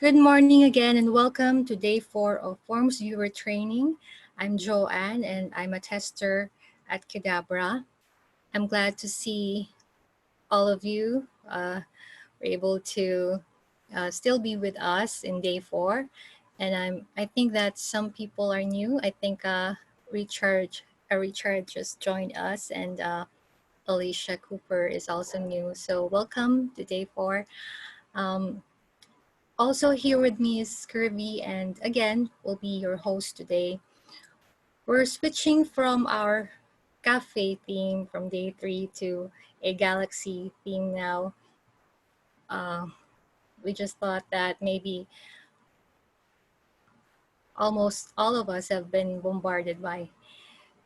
Good morning again and welcome to day 4 of FormsViewer training. I'm Joanne and I'm a tester at Qdabra. I'm glad to see all of you were able to still be with us in day 4. And I think that some people are new. I think Richard just joined us and Alicia Cooper is also new. So welcome to day 4. Also here with me is Kirby, and again, will be your host today. We're switching from our cafe theme from day 3 to a galaxy theme now. We just thought that maybe almost all of us have been bombarded by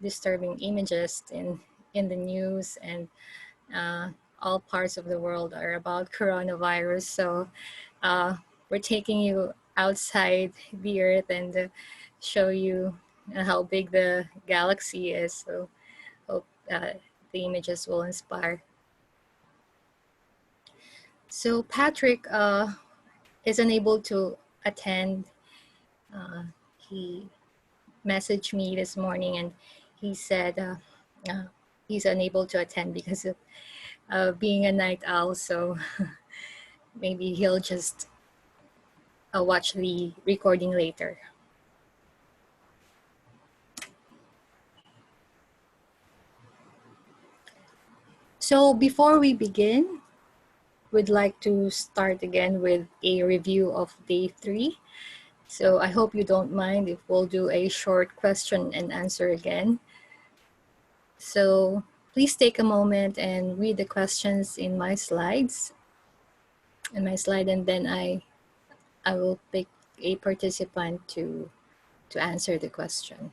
disturbing images in the news, and all parts of the world are about coronavirus. So we're taking you outside the Earth and show you how big the galaxy is. So hope the images will inspire. So Patrick is unable to attend. He messaged me this morning and he said he's unable to attend because of being a night owl. So maybe he'll just watch the recording later. So before we begin, we'd like to start again with a review of day 3. So I hope you don't mind if we'll do a short question and answer again. So please take a moment and read the questions in my slides. And then I will pick a participant to answer the question.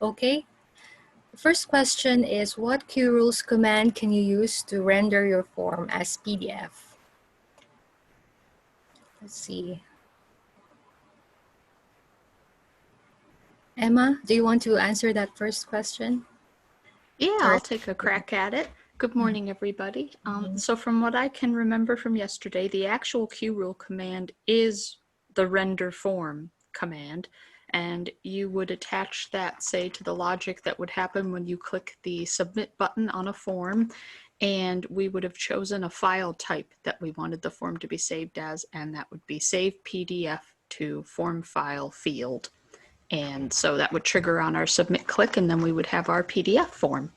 Okay. The first question is, what QRules command can you use to render your form as PDF? Let's see. Emma, do you want to answer that first question? Yeah, I'll take a crack at it. Good morning, everybody. So from what I can remember from yesterday, the actual QRule command is the render form command, and you would attach that, say, to the logic that would happen when you click the submit button on a form, and we would have chosen a file type that we wanted the form to be saved as, and that would be save PDF to form file field. And so that would trigger on our submit click, and then we would have our PDF form.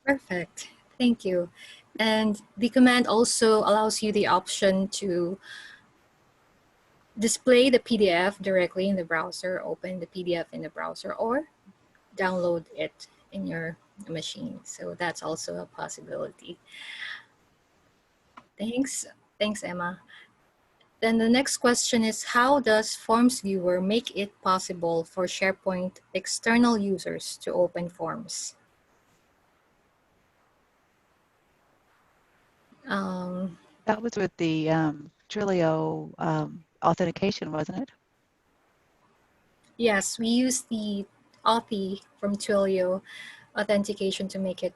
Perfect. Thank you. And the command also allows you the option to display the PDF directly in the browser, open the PDF in the browser, or download it in your machine. So that's also a possibility. Thanks, Emma. Then the next question is, how does FormsViewer make it possible for SharePoint external users to open forms? That was with the Twilio authentication, wasn't it? Yes, we use the Authy from Twilio authentication to make it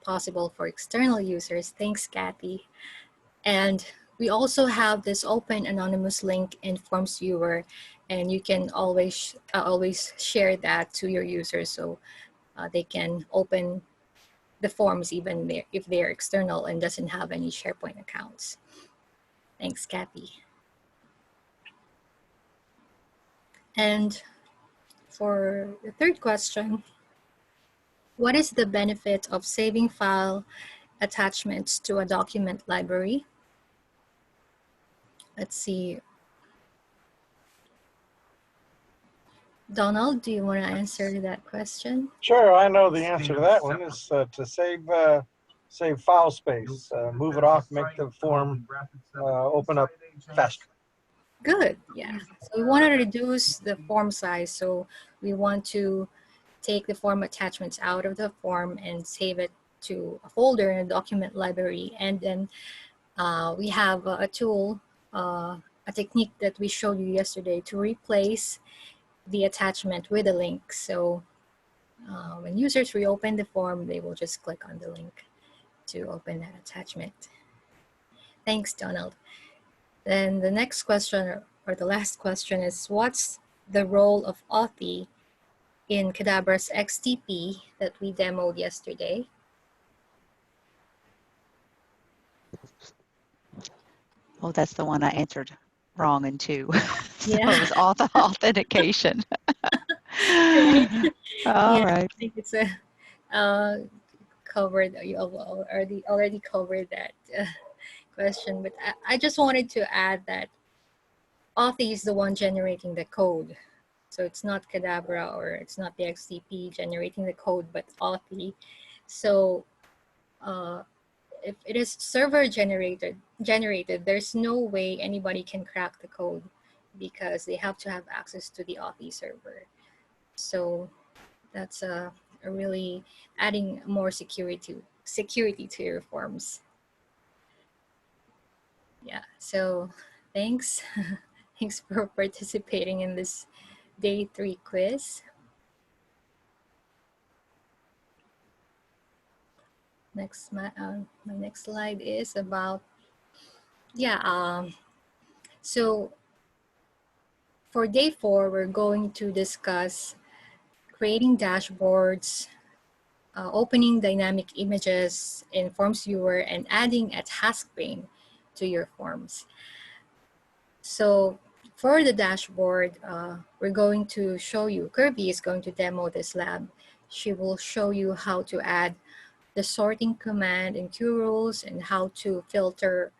possible for external users. Thanks, Kathy. And we also have this open anonymous link in FormsViewer, and you can always share that to your users so they can open the forms even if they're external and doesn't have any SharePoint accounts. Thanks, Kathy. And for the third question, what is the benefit of saving file attachments to a document library? Let's see. Donald, do you want to answer that question? Sure, I know the answer to that one is to save file space, move it off, make the form open up faster. Good, yeah. So we want to reduce the form size, so we want to take the form attachments out of the form and save it to a folder in a document library, and then we have a tool, a technique that we showed you yesterday to replace the attachment with a link. So when users reopen the form, they will just click on the link to open that attachment. Thanks, Donald. Then the next question, or the last question, is what's the role of Authy in Qdabra's XTP that we demoed yesterday? Oh, that's the one I answered wrong in 2. So Yeah. it was authentication. Right. All Yeah, right. I think it's a covered. You already covered that question, but I just wanted to add that Authy is the one generating the code. So it's not Qdabra or it's not the XTP generating the code, but Authy. So if it is server generated, there's no way anybody can crack the code because they have to have access to the Authy server. So that's a really adding more security to your forms. Yeah, so thanks. Thanks for participating in this day 3 quiz. Next, my next slide is about, so for day 4, we're going to discuss creating dashboards, opening dynamic images in FormsViewer, and adding a task pane to your forms. So for the dashboard, we're going to show you, Kirby is going to demo this lab. She will show you how to add the sorting command in QRules and how to filter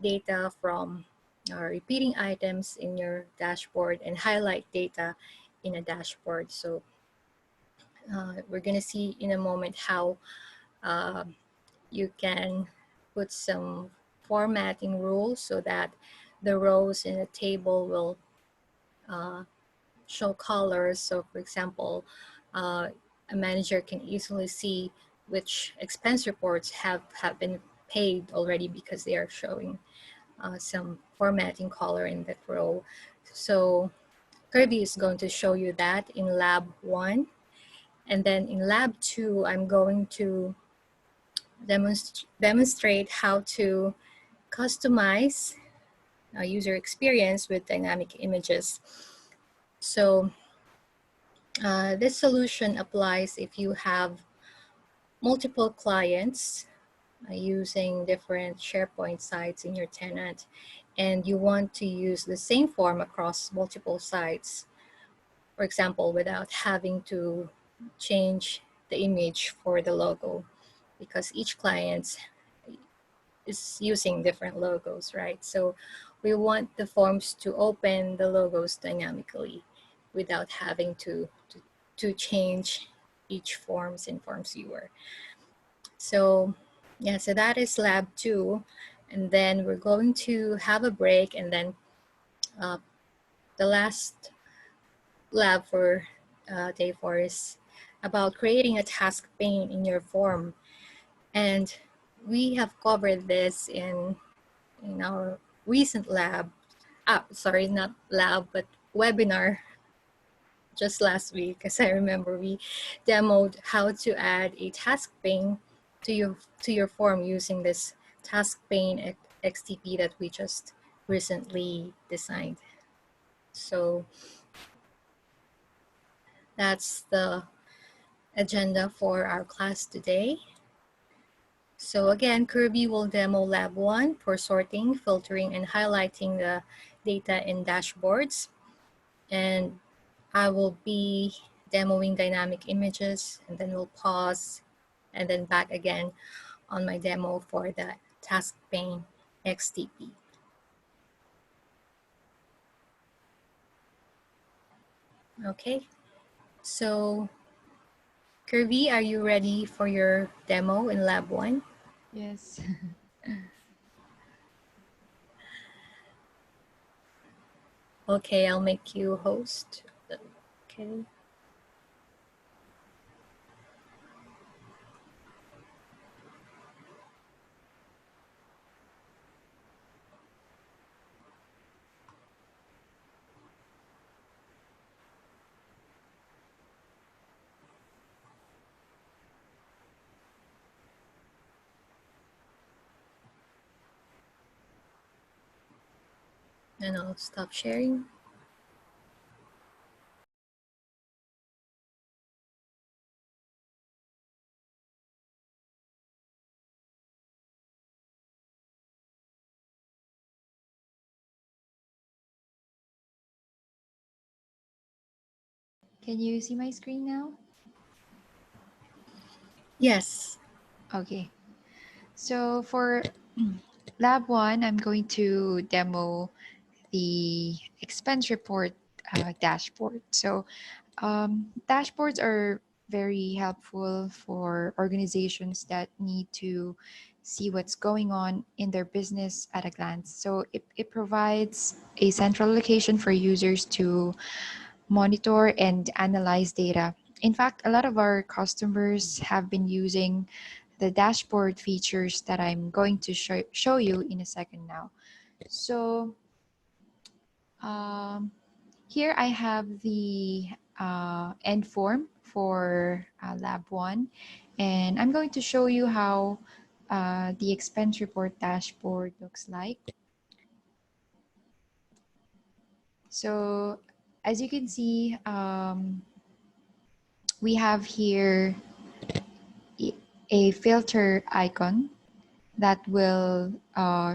data from repeating items in your dashboard and highlight data in a dashboard. So we're going to see in a moment how you can put some formatting rules so that the rows in a table will show colors. So for example, a manager can easily see which expense reports have been paid already because they are showing some formatting color in that row. So Kirby is going to show you that in lab 1. And then in lab 2, I'm going to demonstrate how to customize user experience with dynamic images. So this solution applies if you have multiple clients using different SharePoint sites in your tenant, and you want to use the same form across multiple sites, for example, without having to change the image for the logo, because each client is using different logos, right? So we want the forms to open the logos dynamically without having to change each forms in FormsViewer. So yeah, so that is lab 2. And then we're going to have a break, and then the last lab for day 4 is about creating a task pane in your form. And we have covered this in our recent lab, sorry, not lab, but webinar just last week, as I remember, we demoed how to add a task pane to your form using this task pane XTP that we just recently designed. So that's the agenda for our class today. So again, Kirby will demo lab 1 for sorting, filtering, and highlighting the data in dashboards. And I will be demoing dynamic images, and then we'll pause and then back again on my demo for the task pane XTP. Okay, so Kirby, are you ready for your demo in lab 1? Yes. Okay, I'll make you host. Okay. And I'll stop sharing. Can you see my screen now? Yes. Okay. So for Lab 1, I'm going to demo the expense report dashboard. So dashboards are very helpful for organizations that need to see what's going on in their business at a glance. So it provides a central location for users to monitor and analyze data. In fact, a lot of our customers have been using the dashboard features that I'm going to show you in a second now. So here I have the end form for Lab 1, and I'm going to show you how the expense report dashboard looks like. So as you can see, we have here a filter icon that will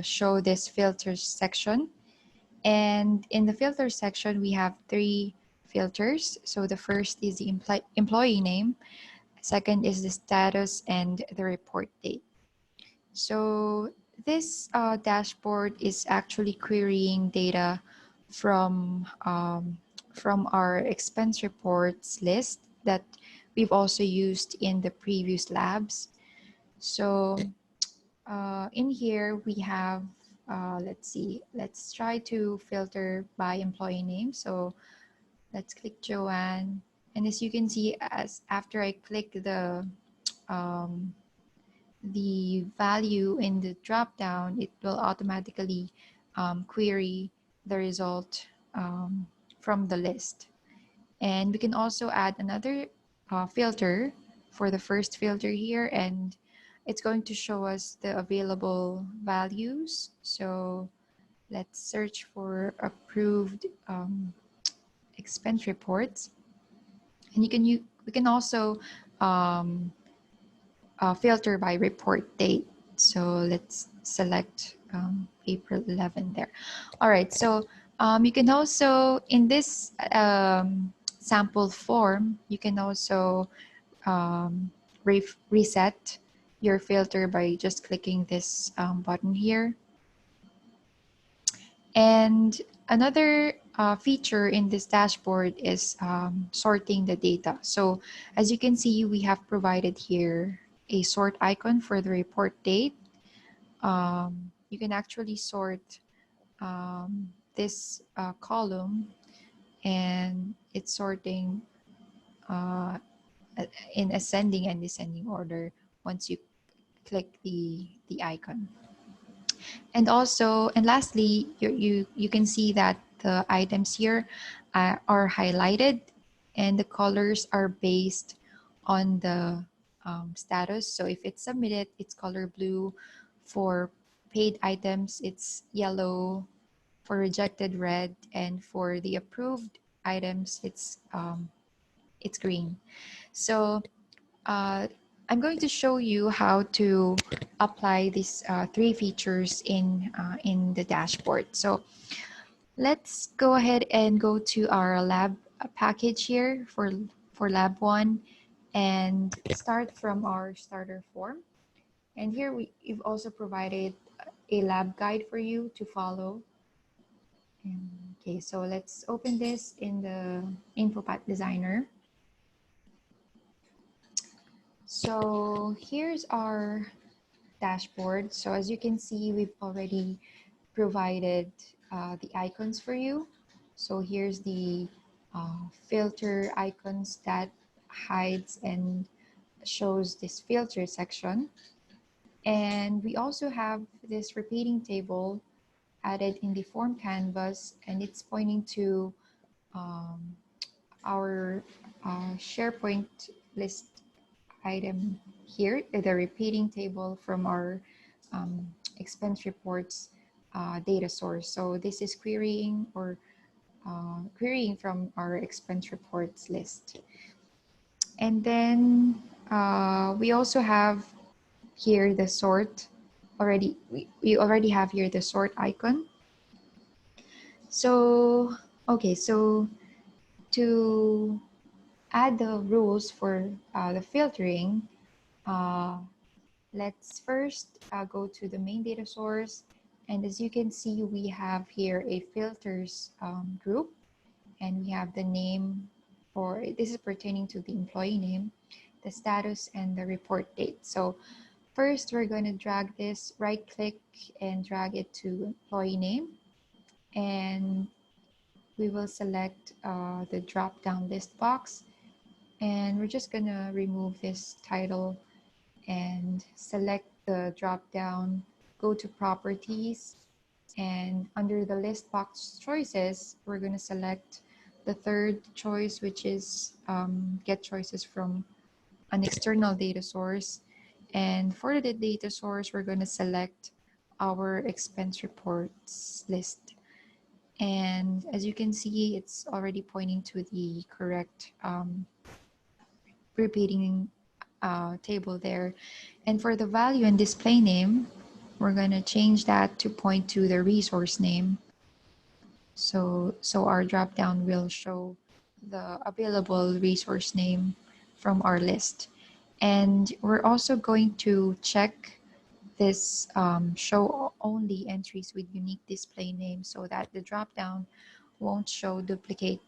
show this filters section. And in the filter section, we have 3 filters. So the first is the employee name. Second is the status and the report date. So this dashboard is actually querying data from our expense reports list that we've also used in the previous labs. So in here we have, let's see, let's try to filter by employee name. So let's click Joanne. And as you can see, as after I click the value in the drop down, it will automatically query the result from the list. And we can also add another filter for the first filter here, and it's going to show us the available values. So let's search for approved expense reports. And we can also filter by report date. So let's select April 11 there. All right, so you can also, in this sample form, you can also reset your filter by just clicking this button here. And another feature in this dashboard is sorting the data. So as you can see, we have provided here a sort icon for the report date. You can actually sort this column, and it's sorting in ascending and descending order once you click the icon. And also, and lastly, you can see that the items here are highlighted, and the colors are based on the status. So if it's submitted, it's color blue. For paid items, it's yellow. For rejected, red. And for the approved items, it's green. So I'm going to show you how to apply these 3 features in the dashboard. So let's go ahead and go to our lab package here for lab 1 and start from our starter form. And here we've also provided a lab guide for you to follow. Okay, so let's open this in the Infopath Designer. So here's our dashboard. So as you can see, we've already provided the icons for you. So here's the filter icons that hides and shows this filter section. And we also have this repeating table added in the form canvas, and it's pointing to our SharePoint list item here, the repeating table from our expense reports data source. So this is querying or querying from our expense reports list. And then we also have here the sort already. We already have here the sort icon. So, okay, so to add the rules for the filtering, let's first go to the main data source. And as you can see, we have here a filters group, and we have the name, or this is pertaining to the employee name, the status, and the report date. So first, we're going to drag this, right click and drag it to employee name. And we will select the drop down list box. And we're just going to remove this title and select the drop down, go to properties. And under the list box choices, we're going to select the third choice, which is get choices from an external data source. And for the data source, we're going to select our expense reports list. And as you can see, it's already pointing to the correct repeating table there. And for the value and display name, we're going to change that to point to the resource name. So our dropdown will show the available resource name from our list. And we're also going to check this show only entries with unique display name so that the dropdown won't show duplicate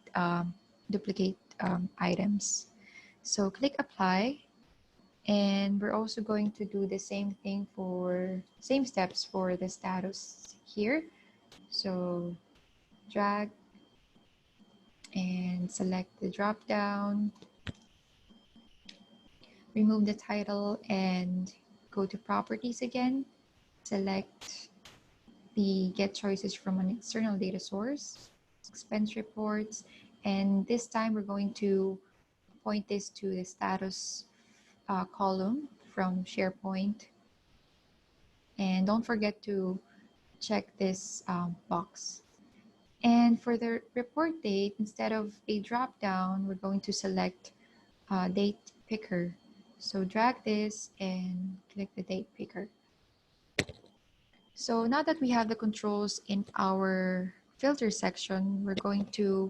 items. So click apply, and we're also going to do the same thing for same steps for the status here. So drag and select the drop down, remove the title, and go to properties again. Select the get choices from an external data source, expense reports, and this time we're going to point this to the status column from SharePoint. And don't forget to check this box. And for the report date, instead of a drop down, we're going to select date picker. So drag this and click the date picker. So now that we have the controls in our filter section, we're going to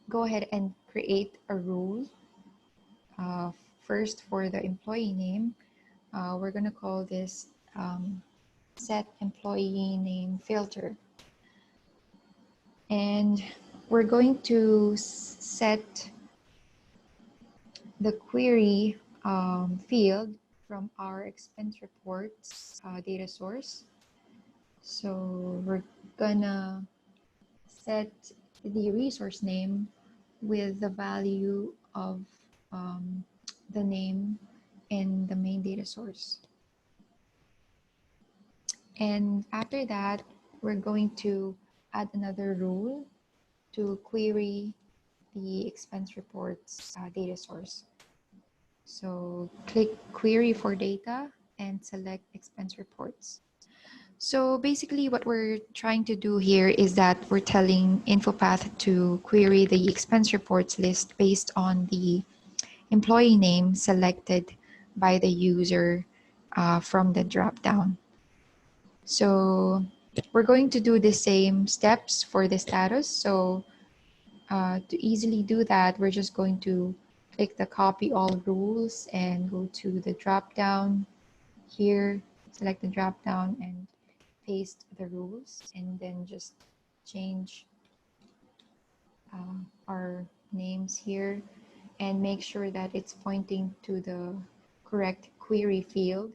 go ahead and create a rule. First, for the employee name, we're going to call this set employee name filter. And we're going to set the query field from our expense reports data source. So we're gonna set the resource name with the value of the name in the main data source. And after that, we're going to add another rule to query the expense reports data source. So click query for data and select expense reports. So basically what we're trying to do here is that we're telling Infopath to query the expense reports list based on the employee name selected by the user from the dropdown. So we're going to do the same steps for the status. So to easily do that, we're just going to click the copy all rules and go to the drop down here, select the drop down and paste the rules, and then just change our names here and make sure that it's pointing to the correct query field.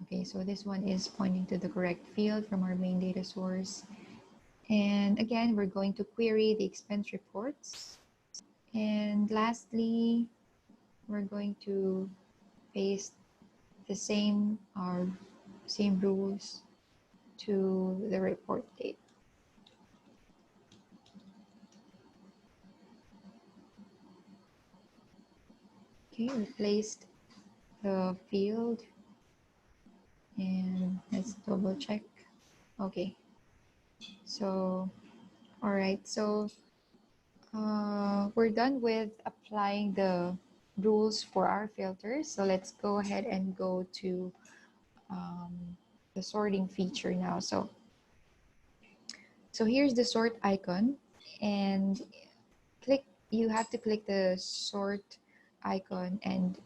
Okay, so this one is pointing to the correct field from our main data source. And again, we're going to query the expense reports. And lastly, we're going to paste the same rules to the report date. Okay, replaced the field, and let's double check. Okay, so all right, so we're done with applying the rules for our filters. So let's go ahead and go to the sorting feature now. So here's the sort icon, and you have to click the sort icon, and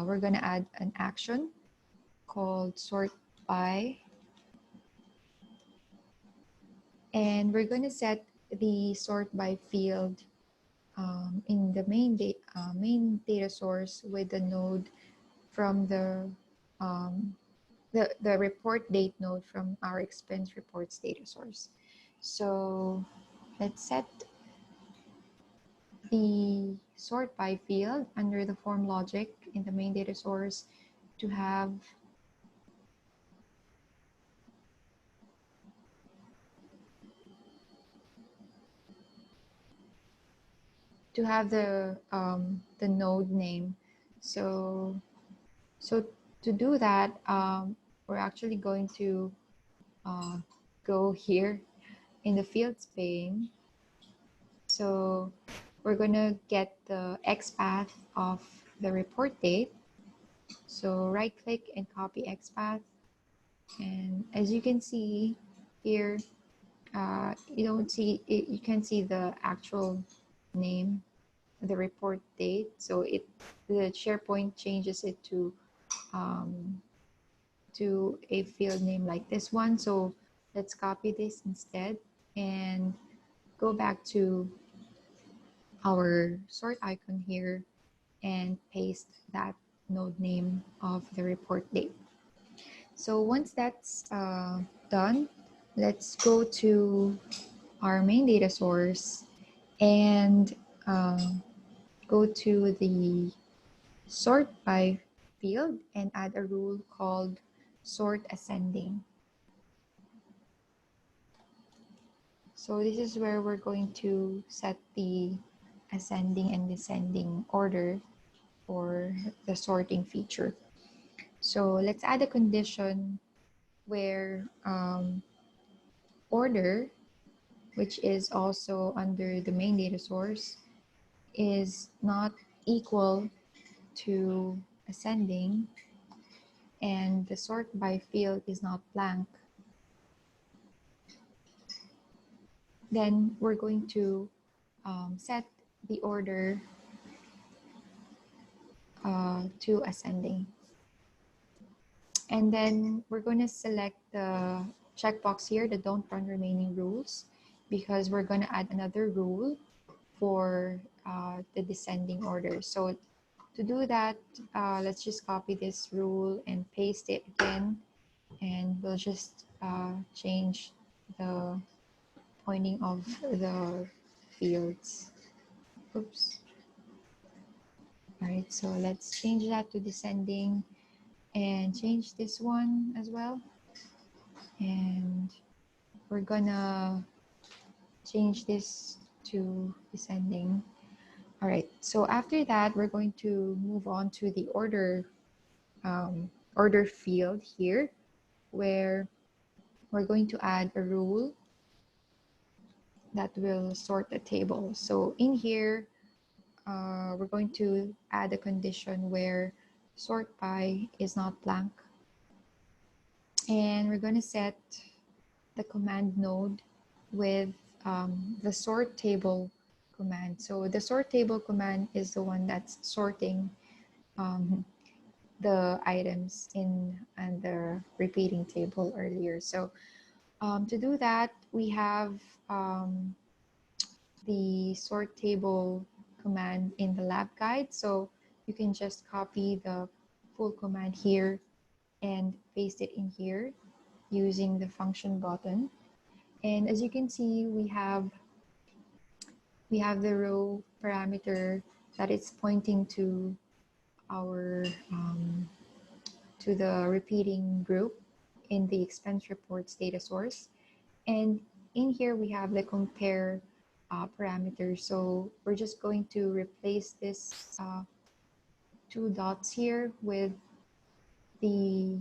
we're gonna add an action called sort by, and we're gonna set the sort by field in the main data source with the node from um, the report date node from our expense reports data source. So let's set the sort by field under the form logic in the main data source to have the node name. So to do that, we're actually going to go here in the fields pane. So we're gonna get the XPath of the report date. So right click and copy XPath. And as you can see here, you can see the actual name, the report date. So the SharePoint changes it to a field name like this one. So let's copy this instead and go back to our sort icon here and paste that node name of the report date. So once that's done, let's go to our main data source and go to the sort by field and add a rule called sort ascending. So this is where we're going to set the ascending and descending order for the sorting feature. So let's add a condition where order, which is also under the main data source, is not equal to ascending, and the sort by field is not blank. Then we're going to set the order to ascending. And then we're going to select the checkbox here, the don't run remaining rules, because we're going to add another rule for the descending order. So to do that, let's just copy this rule and paste it again, and we'll just change the pointing of the fields. Oops. All right, so let's change that to descending and change this one as well. And we're gonna change this to descending. All right, so after that, we're going to move on to the order field here, where we're going to add a rule that will sort the table. So in here, we're going to add a condition where sort by is not blank. And we're going to set the command node with the sort table command. So the sort table command is the one that's sorting the items in the repeating table earlier. So to do that, we have the sort table command in the lab guide. So you can just copy the full command here and paste it in here using the function button. And as you can see, we have the row parameter that it's pointing to our to the repeating group in the expense reports data source. And in here we have the compare parameter. So we're just going to replace this two dots here with the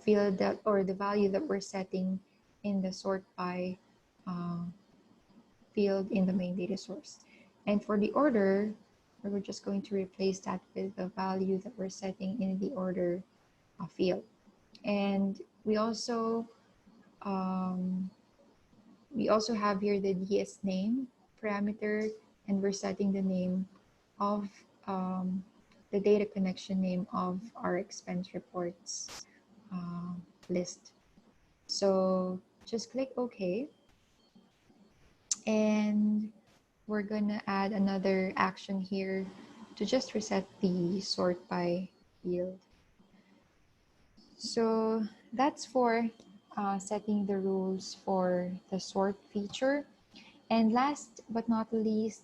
field that, or the value that we're setting in the sort by field in the main data source. And for the order, we're just going to replace that with the value that we're setting in the order field. And we also have here the DS name parameter, and we're setting the name of the data connection name of our expense reports list. So just click OK. And we're gonna add another action here to just reset the sort by field. So that's for setting the rules for the sort feature. And last but not least,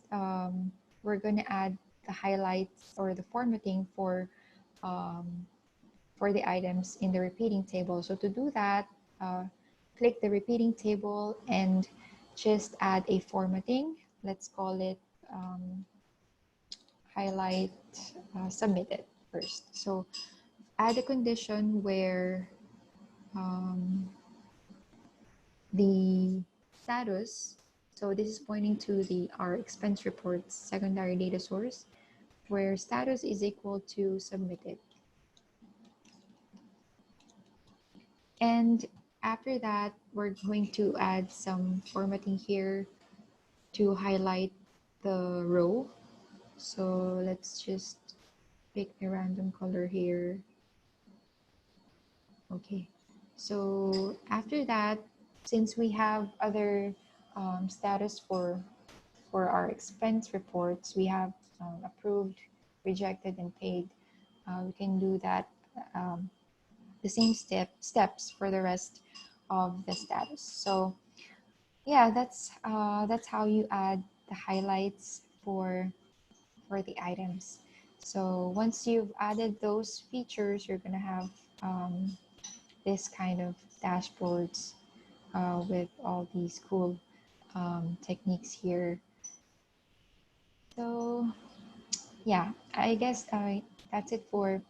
we're going to add the highlights or the formatting for the items in the repeating table. So to do that, click the repeating table and just add a formatting. Let's call it highlight submitted first. So add a condition where the status, so this is pointing to our expense reports secondary data source, where status is equal to submitted. And after that, we're going to add some formatting here to highlight the row. So let's just pick a random color here. Okay, so after that, since we have other status for our expense reports, we have approved, rejected, and paid. We can do that the same steps for the rest of the status. So yeah, that's how you add the highlights for the items. So once you've added those features, you're gonna have this kind of dashboards with all these cool techniques here. So yeah, I guess that's it for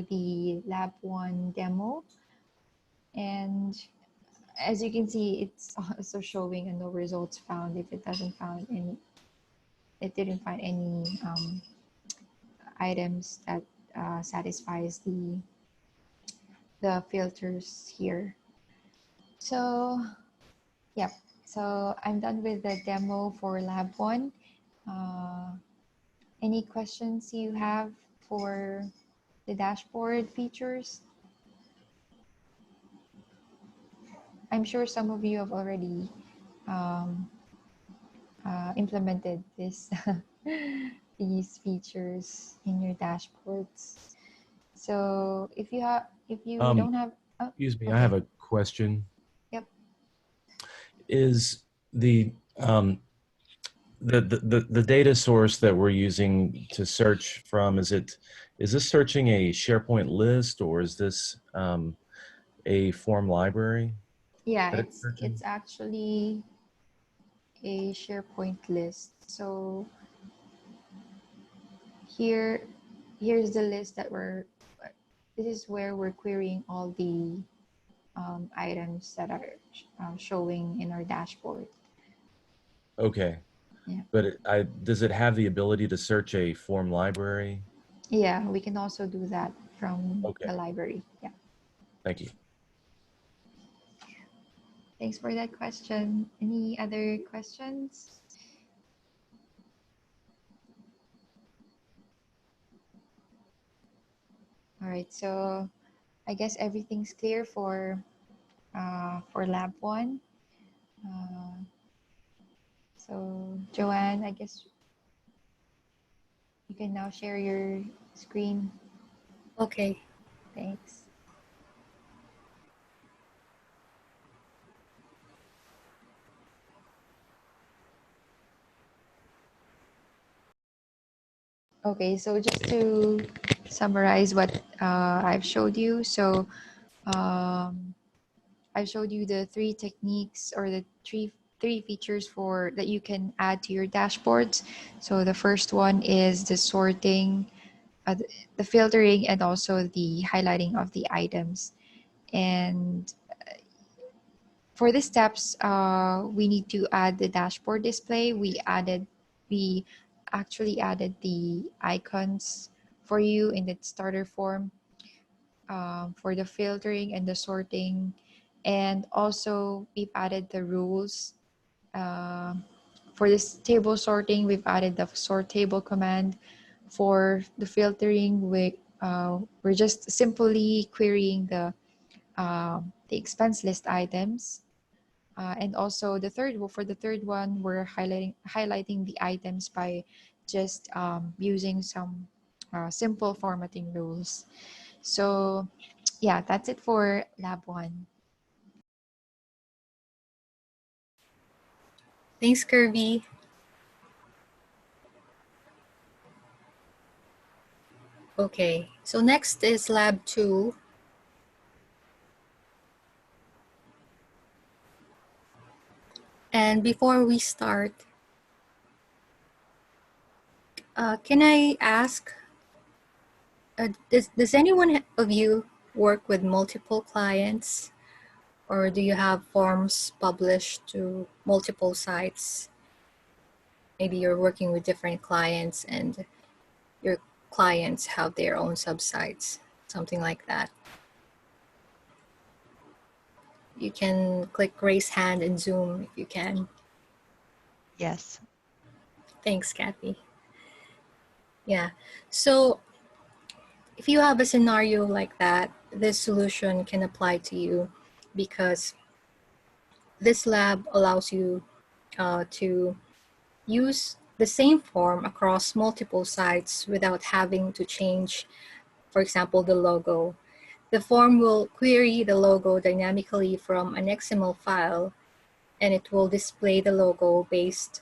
the Lab 1 demo. And as you can see, it's also showing a no results found if it didn't find any items that satisfies the filters here. So yeah, so I'm done with the demo for Lab 1. Any questions you have for the dashboard features? I'm sure some of you have already implemented these features in your dashboards. So if you don't have, excuse me, okay. I have a question. Yep. Is the data source that we're using to search from, is this searching a SharePoint list, or is this a form library? Yeah, it's actually a SharePoint list. So here's the list that this is where we're querying all the items that are showing in our dashboard. Okay. Yeah. But does it have the ability to search a form library? Yeah, we can also do that from Okay. the library. Yeah. Thank you. Thanks for that question. Any other questions? All right, so I guess everything's clear for Lab 1. So Joanne, I guess you can now share your screen. Okay. Thanks. Okay, so just to summarize what I've showed you. So I've showed you the three techniques or the three features that you can add to your dashboards. So the first one is the sorting, the filtering, and also the highlighting of the items. And for the steps, we need to add the dashboard display. We actually added the icons for you in the starter form, for the filtering and the sorting. And also we've added the rules. For this table sorting, we've added the sort table command. For the filtering, we're just simply querying the expense list items. And also for the third one, we're highlighting the items by just using some simple formatting rules. So yeah, that's it for lab 1. Thanks, Kirby. Okay, so next is lab 2. And before we start, can I ask, does anyone of you work with multiple clients, or do you have forms published to multiple sites? Maybe you're working with different clients and your clients have their own subsites, something like that. You can click raise hand in Zoom if you can. Yes. Thanks, Kathy. Yeah, so if you have a scenario like that, this solution can apply to you because this lab allows you to use the same form across multiple sites without having to change, for example, the logo. The form will query the logo dynamically from an XML file, and it will display the logo based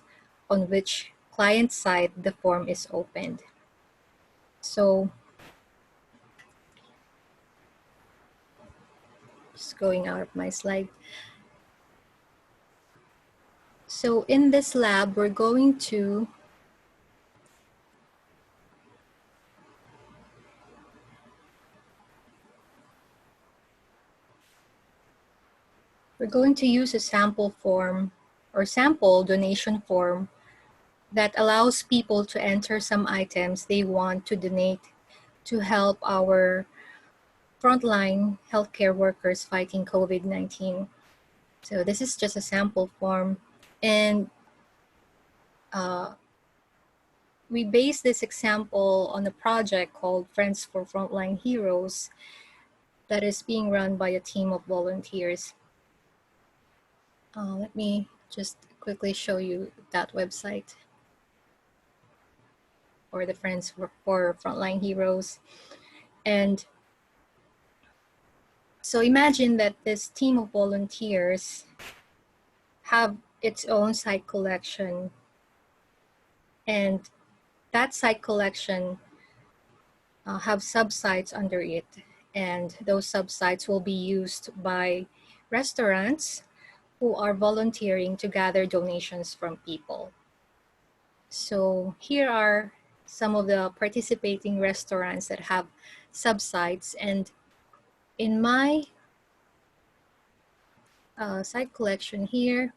on which client site the form is opened. So just going out of my slide. So in this lab, we're going to use a sample form or sample donation form that allows people to enter some items they want to donate to help our frontline healthcare workers fighting COVID-19. So this is just a sample form, and we base this example on a project called Friends for Frontline Heroes that is being run by a team of volunteers. Let me just quickly show you that website for the Friends for Frontline Heroes. And so imagine that this team of volunteers have its own site collection, and that site collection have subsites under it, and those subsites will be used by restaurants who are volunteering to gather donations from people. So here are some of the participating restaurants that have subsites, and in my site collection here,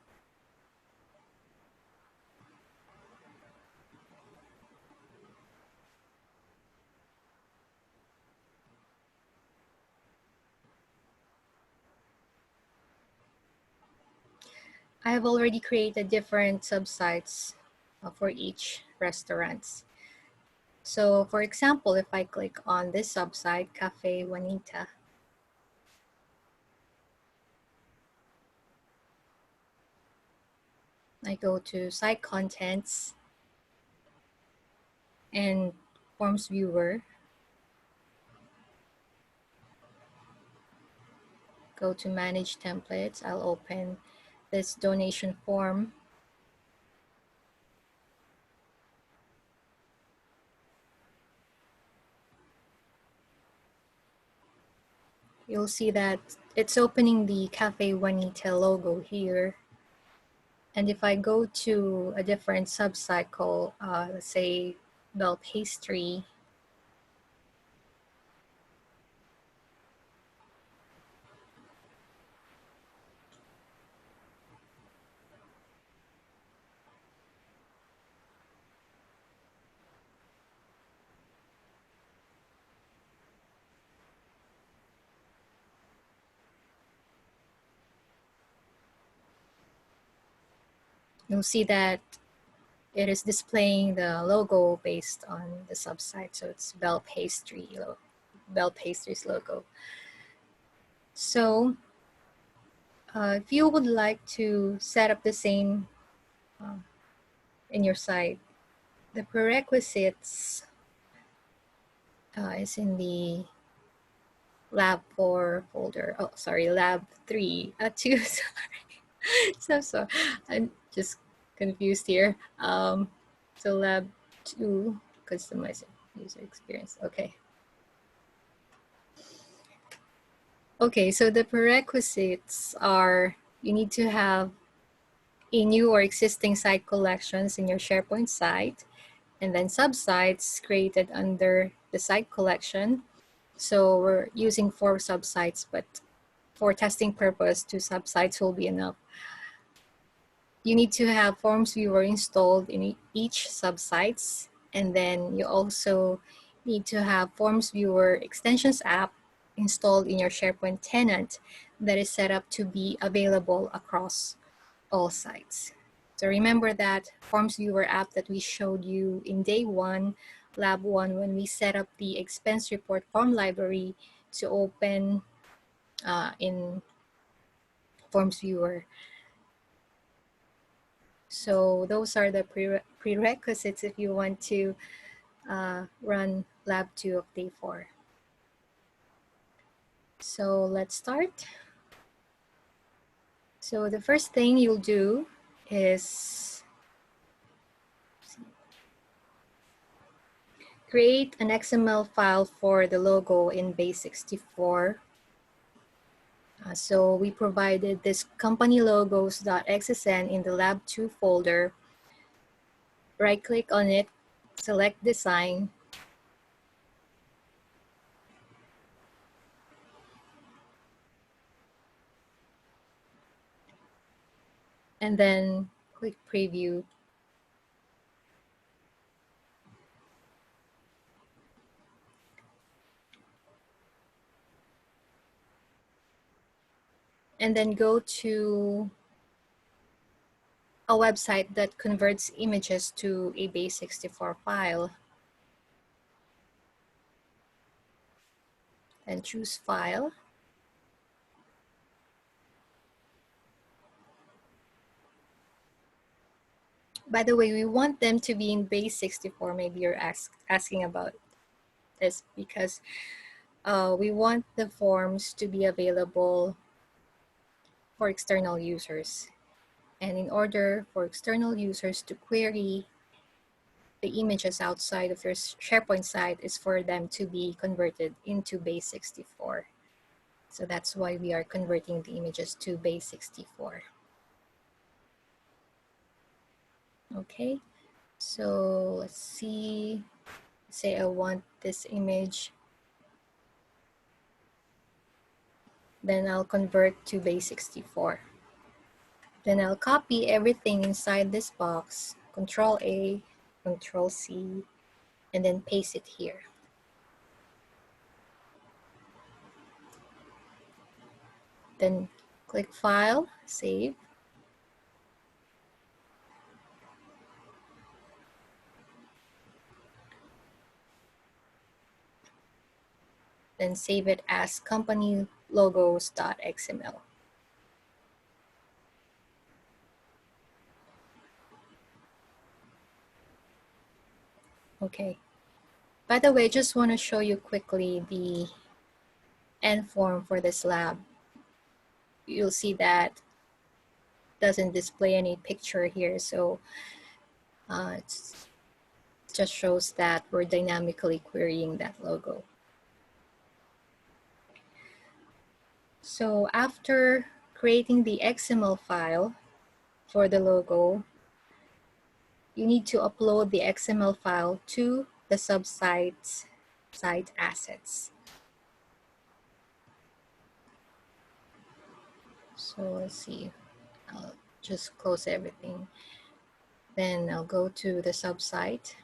I have already created different subsites for each restaurants. So for example, if I click on this subsite, Cafe Juanita, I go to Site Contents and FormsViewer, go to Manage Templates. I'll open this donation form. You'll see that it's opening the Cafe Juanita logo here. And if I go to a different subcycle, let's say bell pastry, you'll see that it is displaying the logo based on the subsite. So it's Bell Pastry's logo. So if you would like to set up the same in your site, the prerequisites is in the Lab 4 folder. Oh, sorry, Lab 3, 2, sorry. So I'm just confused here. So Lab 2, customize user experience. Okay. Okay, so the prerequisites are you need to have a new or existing site collections in your SharePoint site, and then subsites created under the site collection. So we're using 4 subsites, but for testing purpose, 2 subsites will be enough. You need to have FormsViewer installed in each subsites, and then you also need to have FormsViewer extensions app installed in your SharePoint tenant that is set up to be available across all sites. So remember that FormsViewer app that we showed you in day 1, lab 1, when we set up the expense report form library to open in FormsViewer. So those are the prerequisites if you want to run lab 2 of day 4. So let's start. So the first thing you'll do is create an XML file for the logo in Base64. So we provided this company logos.xsn in the lab 2 folder. Right click on it, select design, and then click preview. And then go to a website that converts images to a Base64 file. And choose File. By the way, we want them to be in Base64. Maybe you're asking about this because we want the forms to be available for external users. And in order for external users to query the images outside of your SharePoint site is for them to be converted into Base64. So that's why we are converting the images to Base64. Okay, so let's see. Say I want this image. Then I'll convert to Base64. Then I'll copy everything inside this box, Control A, Control C, and then paste it here. Then click File, Save. Then save it as company logos.xml. Okay. By the way, just want to show you quickly the end form for this lab. You'll see that doesn't display any picture here, so it just shows that we're dynamically querying that logo. So after creating the XML file, for the logo, you need to upload the XML file to the subsite's site assets. So let's see, I'll just close everything. Then I'll go to the subsite.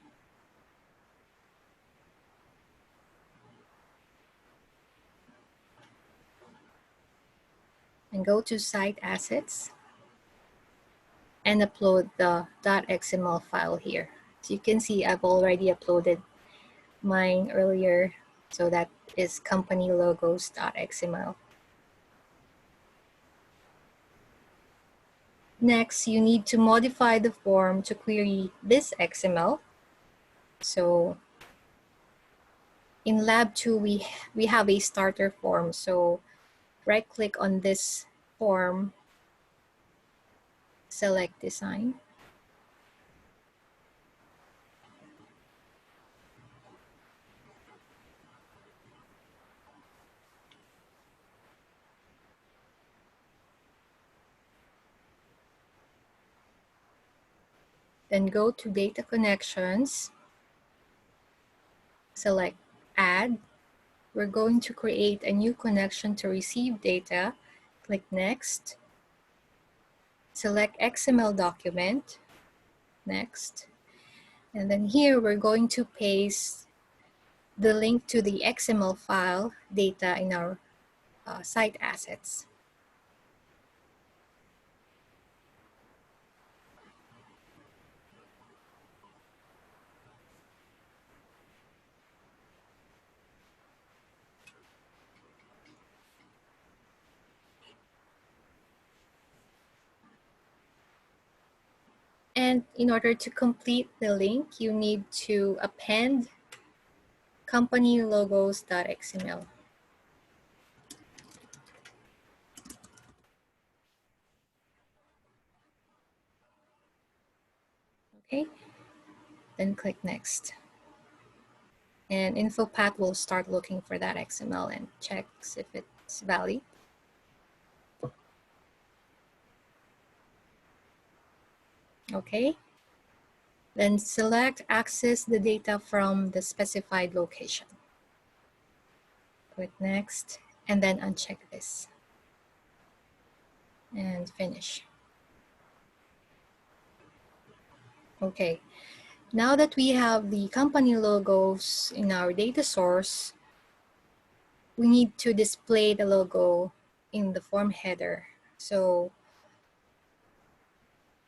And go to site assets and upload the .xml file here. So you can see I've already uploaded mine earlier. So that is company logos.xml. Next, you need to modify the form to query this XML. So in Lab 2, we have a starter form. So right-click on this form, select Design. Then go to Data Connections, select Add. We're going to create a new connection to receive data. Click Next. Select XML document. Next. And then here we're going to paste the link to the XML file data in our site assets. And in order to complete the link, you need to append company logos.xml. Okay, then click Next. And Infopath will start looking for that XML and checks if it's valid. Okay, then select Access the data from the specified location. Click Next, and then uncheck this. And finish. Okay, now that we have the company logos in our data source, we need to display the logo in the form header. So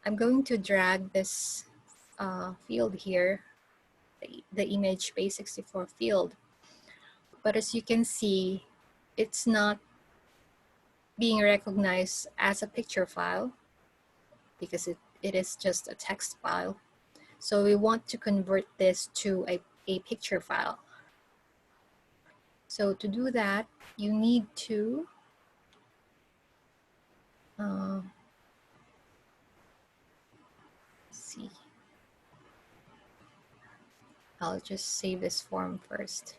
I'm going to drag this field here, the image base64 field. But as you can see, it's not being recognized as a picture file because it is just a text file. So we want to convert this to a picture file. So to do that, you need to see. I'll just save this form first.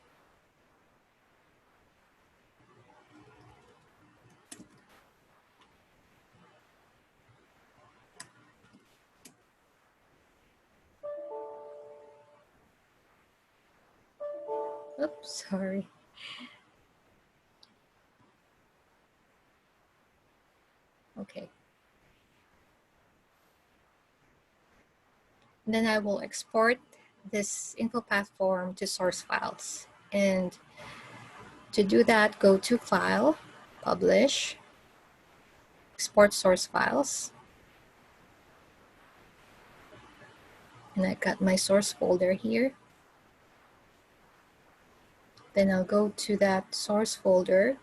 Oops, sorry. Okay. Then I will export this Infopath form to source files. And to do that, go to File, Publish, Export Source Files. And I got my source folder here. Then I'll go to that source folder.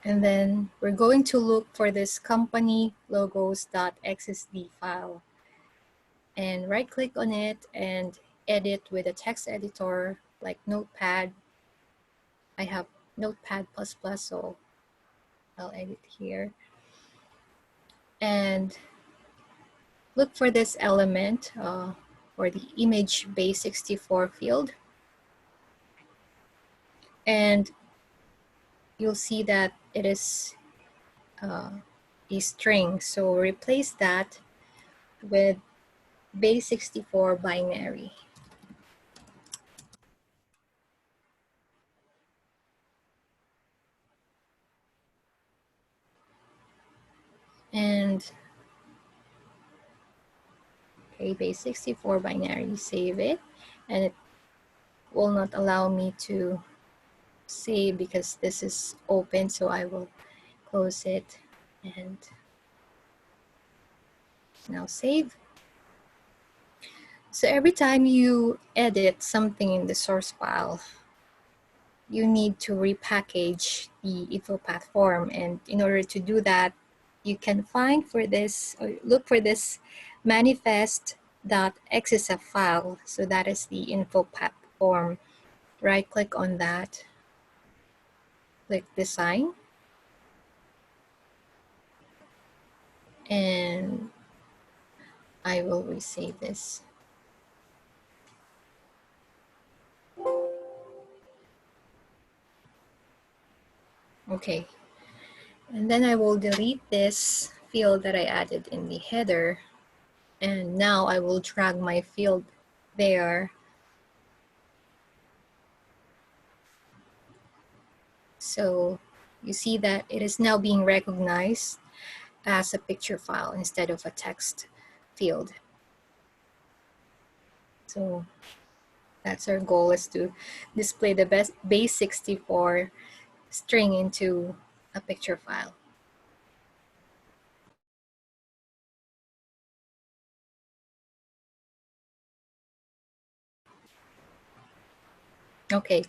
And then we're going to look for this company logos.xsd file. And right click on it and edit with a text editor like Notepad. I have Notepad++, so I'll edit here. And look for this element or the image base64 field. And you'll see that it is a string. So replace that with base 64 binary. And okay, base 64 binary, save it. And it will not allow me to save because this is open, so I will close it and now save. So every time you edit something in the source file, you need to repackage the Infopath form. And in order to do that, you can find for this, or look for this manifest.xsf file. So that is the Infopath form. Right click on that, click design, and I will resave this. Okay, and then I will delete this field that I added in the header. And now I will drag my field there. So you see that it is now being recognized as a picture file instead of a text field. So that's our goal, is to display the base 64 string into a picture file. Okay,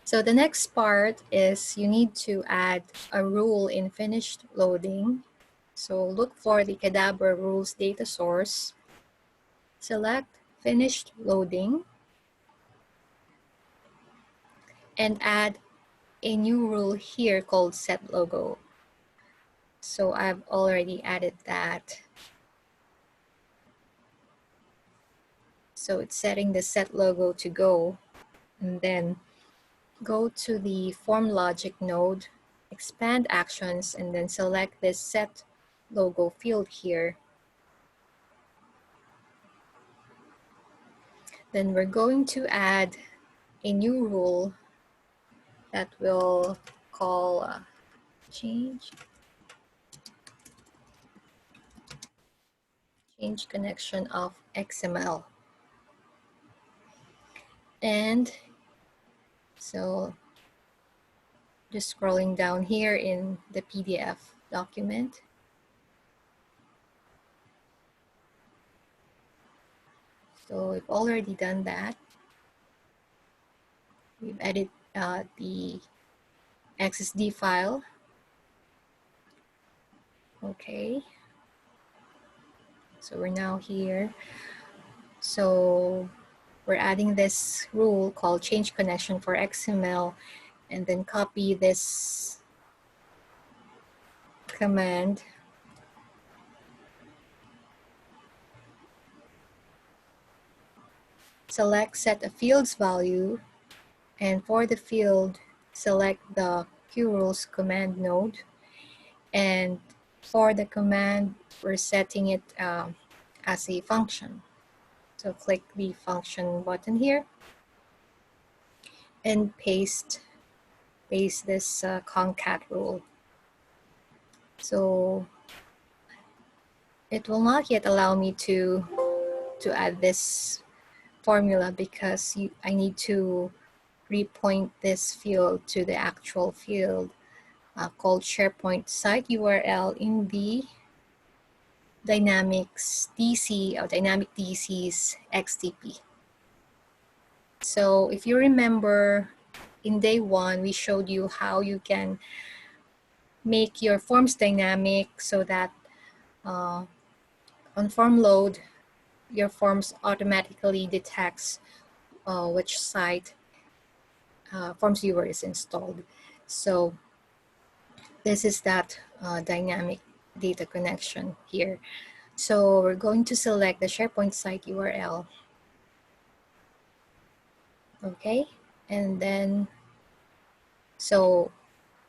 so the next part is you need to add a rule in finished loading. So look for the Qdabra rules data source, select finished loading, and add a new rule here called set logo. So I've already added that. So it's setting the set logo to go, and then go to the form logic node, expand actions, and then select this set logo field here. Then we're going to add a new rule that will call change connection of XML. And so just scrolling down here in the PDF document. So we've already done that. We've added the XSD file. Okay. So we're now here. So we're adding this rule called change connection for XML, and then copy this command. Select set a fields value, and for the field, select the qrules command node. And for the command, we're setting it as a function. So click the function button here and paste this concat rule. So it will not yet allow me to add this formula because I need to repoint this field to the actual field called SharePoint site URL in the Dynamics DC or Dynamic DC's XTP. So if you remember, in day one, we showed you how you can make your forms dynamic so that on form load, your forms automatically detects which site FormsViewer is installed. So this is that dynamic data connection here. So we're going to select the SharePoint site URL. Okay, and then so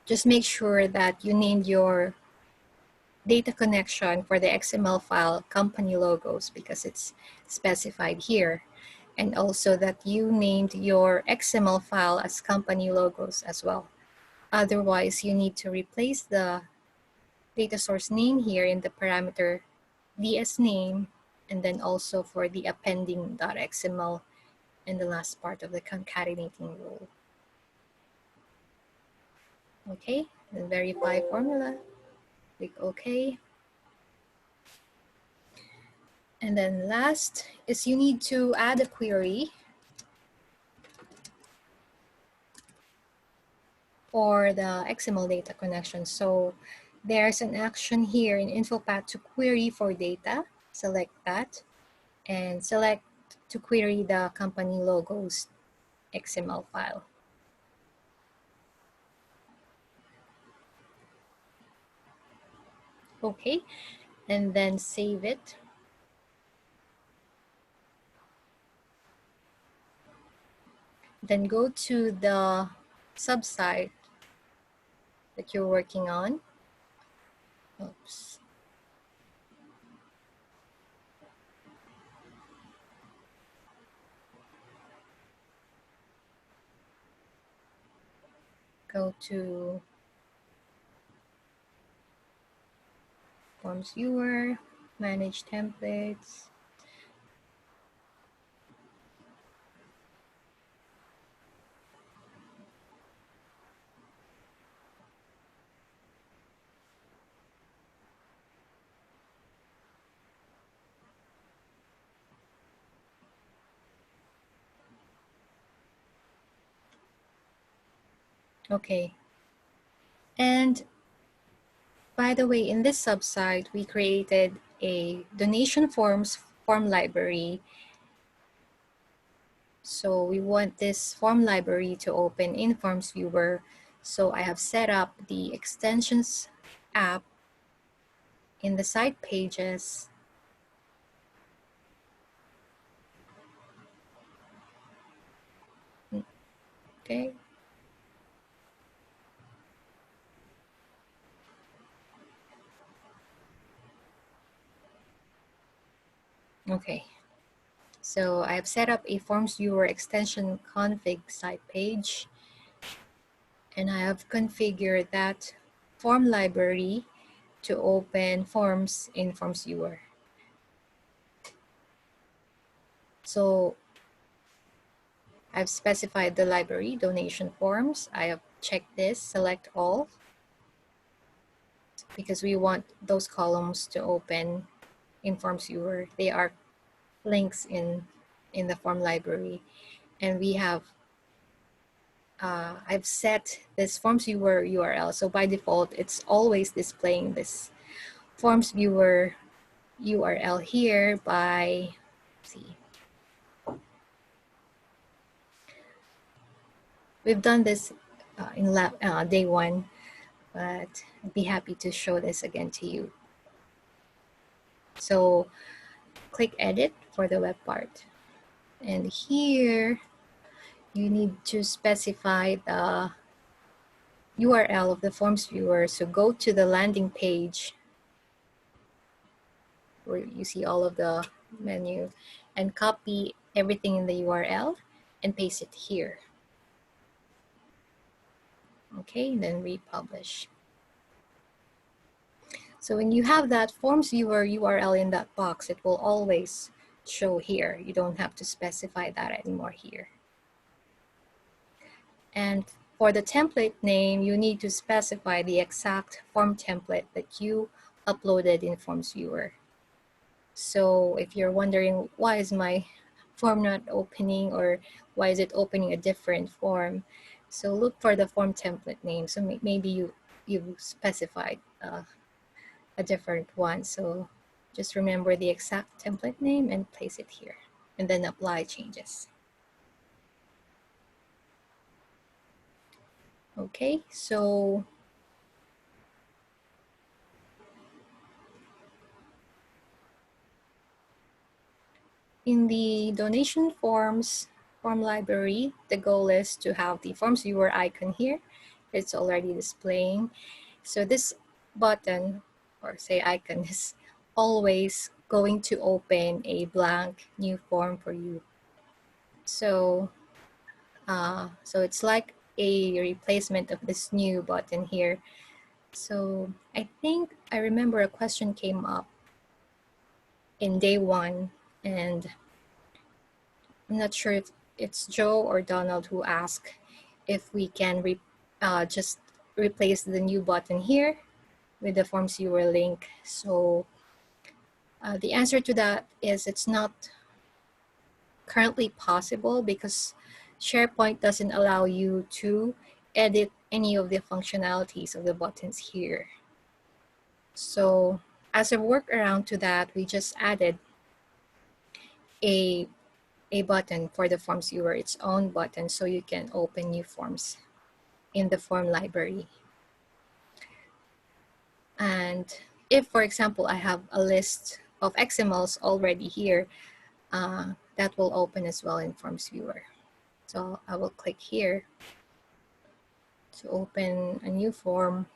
just make sure that you named your data connection for the XML file company logos because it's specified here. And also that you named your XML file as company logos as well. Otherwise, you need to replace the data source name here in the parameter ds name, and then also for the appending.xml in the last part of the concatenating rule. Okay, then verify formula, click OK. And then last is you need to add a query for the XML data connection. So there's an action here in Infopath to query for data. Select that and select to query the company logos XML file. Okay, and then save it. Then go to the subsite that you're working on. Oops. Go to FormsViewer, manage templates. Okay. And by the way, in this subsite, we created a donation forms form library. So we want this form library to open in FormsViewer. So I have set up the extensions app in the site pages. Okay. Okay. So I have set up a FormsViewer extension config site page, and I have configured that form library to open forms in FormsViewer. So I've specified the library, donation forms. I have checked this, select all, because we want those columns to open in FormsViewer. They are links in the form library. And we have, I've set this FormsViewer URL. So by default, it's always displaying this FormsViewer URL here by, let's see. We've done this in day one, but I'd be happy to show this again to you. So click edit for the web part. And here you need to specify the URL of the forms viewer. So go to the landing page where you see all of the menu and copy everything in the URL and paste it here. Okay, then republish. So when you have that forms viewer URL in that box, it will always show here. You don't have to specify that anymore here. And for the template name, you need to specify the exact form template that you uploaded in FormsViewer. So if you're wondering why is my form not opening, or why is it opening a different form, so look for the form template name. So maybe you specified a different one. So just remember the exact template name and place it here, and then apply changes. Okay, so in the donation forms form library, the goal is to have the forms viewer icon here. It's already displaying. So this button or say icon is always going to open a blank new form for you. So, so it's like a replacement of this new button here. So I think I remember a question came up in day 1, and I'm not sure if it's Joe or Donald who asked if we can just replace the new button here with the FormsViewer link. So the answer to that is it's not currently possible because SharePoint doesn't allow you to edit any of the functionalities of the buttons here. So as a workaround to that, we just added a button for the FormsViewer, its own button, so you can open new forms in the form library. And if, for example, I have a list of XMLs already here, that will open as well in FormsViewer. So I will click here to open a new form.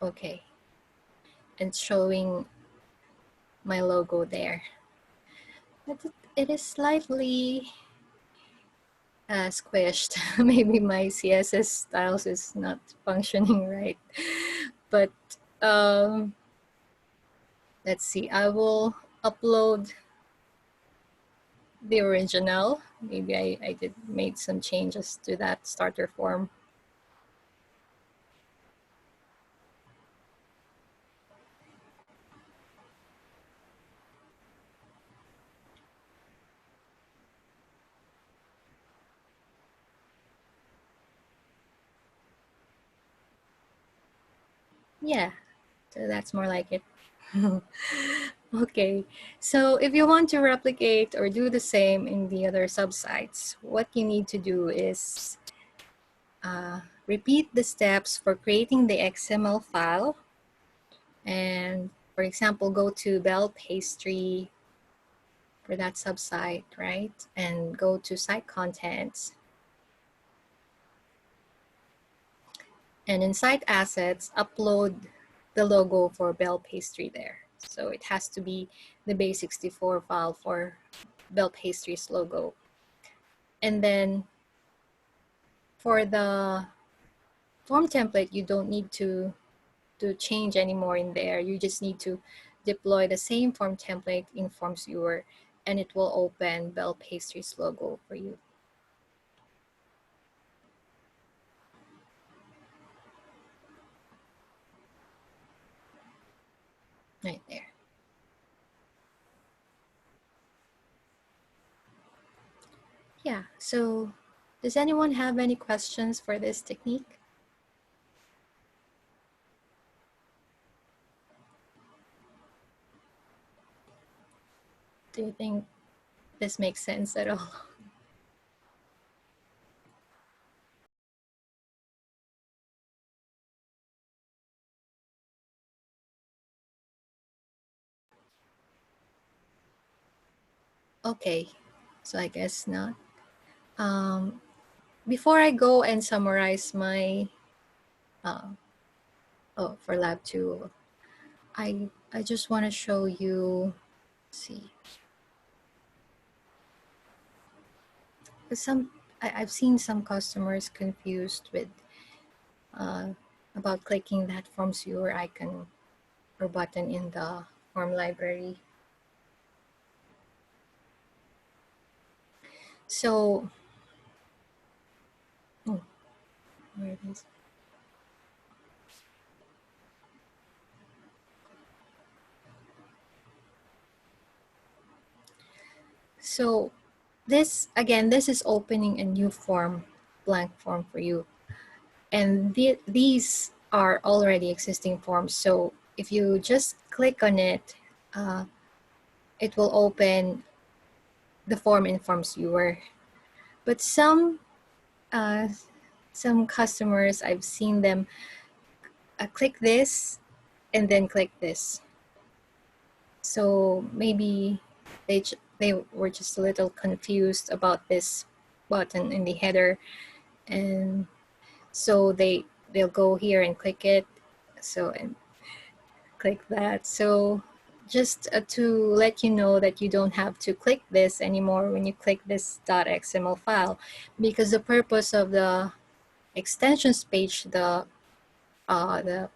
Okay, and showing my logo there. But it is slightly squished. Maybe my CSS styles is not functioning right. But let's see, I will upload the original. Maybe I did made some changes to that starter form. Yeah, so that's more like it. Okay, so if you want to replicate or do the same in the other subsites, what you need to do is repeat the steps for creating the XML file. And for example, go to Bell Pastry for that subsite, right? And go to Site Contents. And in Site Assets, upload the logo for Bell Pastry there. So it has to be the base64 file for Bell Pastry's logo. And then for the form template, you don't need to change anymore in there. You just need to deploy the same form template in FormsViewer, and it will open Bell Pastry's logo for you. Right there. Yeah, so does anyone have any questions for this technique? Do you think this makes sense at all? Okay, so I guess not. Before I go and summarize my, for lab 2, I just want to show you, let's see. I've seen some customers confused with about clicking that FormsViewer icon or button in the form library. So, where it is? So this, again, this is opening a new form, blank form for you. And these are already existing forms. So if you just click on it, it will open the form in FormsViewer. But some customers, I've seen them click this and then click this. So maybe they were just a little confused about this button in the header, and so they they'll go here and click it. So, and click that. So just to let you know that you don't have to click this anymore when you click this .xml file, because the purpose of the extensions page, the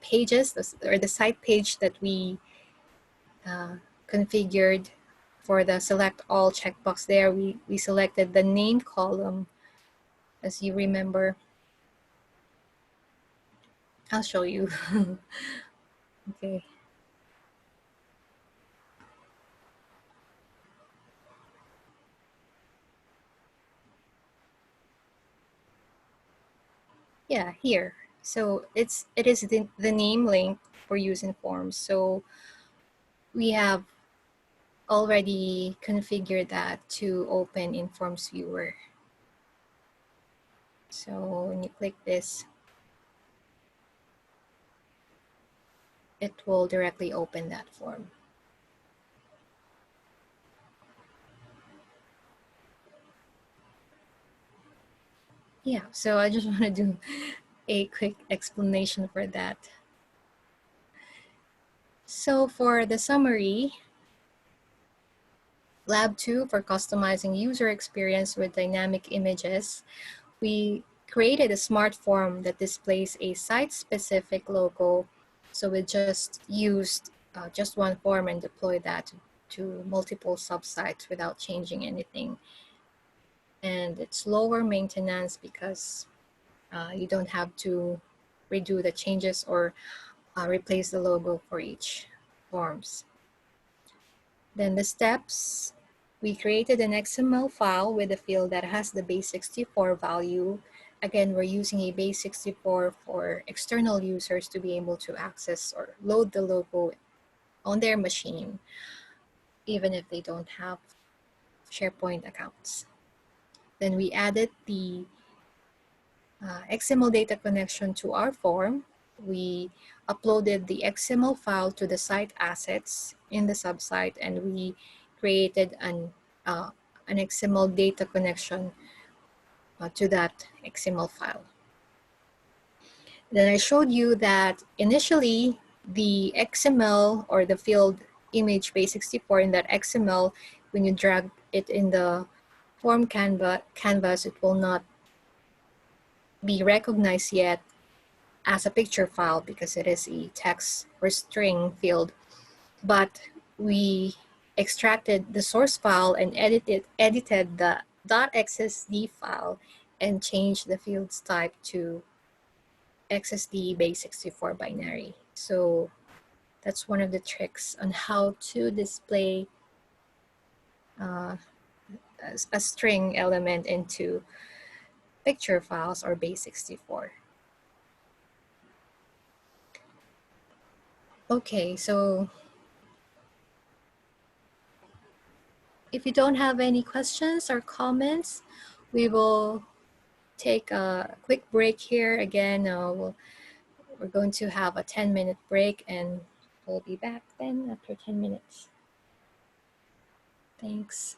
pages or the site page that we configured for the select all checkbox there, we selected the name column, as you remember. I'll show you. Okay. Yeah, here. So it is the name link for use in Forms. So we have already configured that to open in FormsViewer. So when you click this, it will directly open that form. Yeah, so I just want to do a quick explanation for that. So for the summary, Lab 2 for customizing user experience with dynamic images, we created a smart form that displays a site-specific logo. So we just used just one form and deployed that to multiple subsites without changing anything. And it's lower maintenance because you don't have to redo the changes or replace the logo for each forms. Then the steps, we created an XML file with a field that has the base64 value. Again, we're using a base64 for external users to be able to access or load the logo on their machine, even if they don't have SharePoint accounts. Then we added the XML data connection to our form. We uploaded the XML file to the site assets in the subsite, and we created an XML data connection to that XML file. Then I showed you that initially the XML or the field image base64 in that XML, when you drag it in the form canvas, it will not be recognized yet as a picture file because it is a text or string field. But we extracted the source file and edited the .xsd file and changed the field's type to XSD base64 binary. So that's one of the tricks on how to display a string element into picture files or base64. Okay, so if you don't have any questions or comments, we will take a quick break here. Again, we're going to have a 10-minute break and we'll be back then after 10 minutes. Thanks.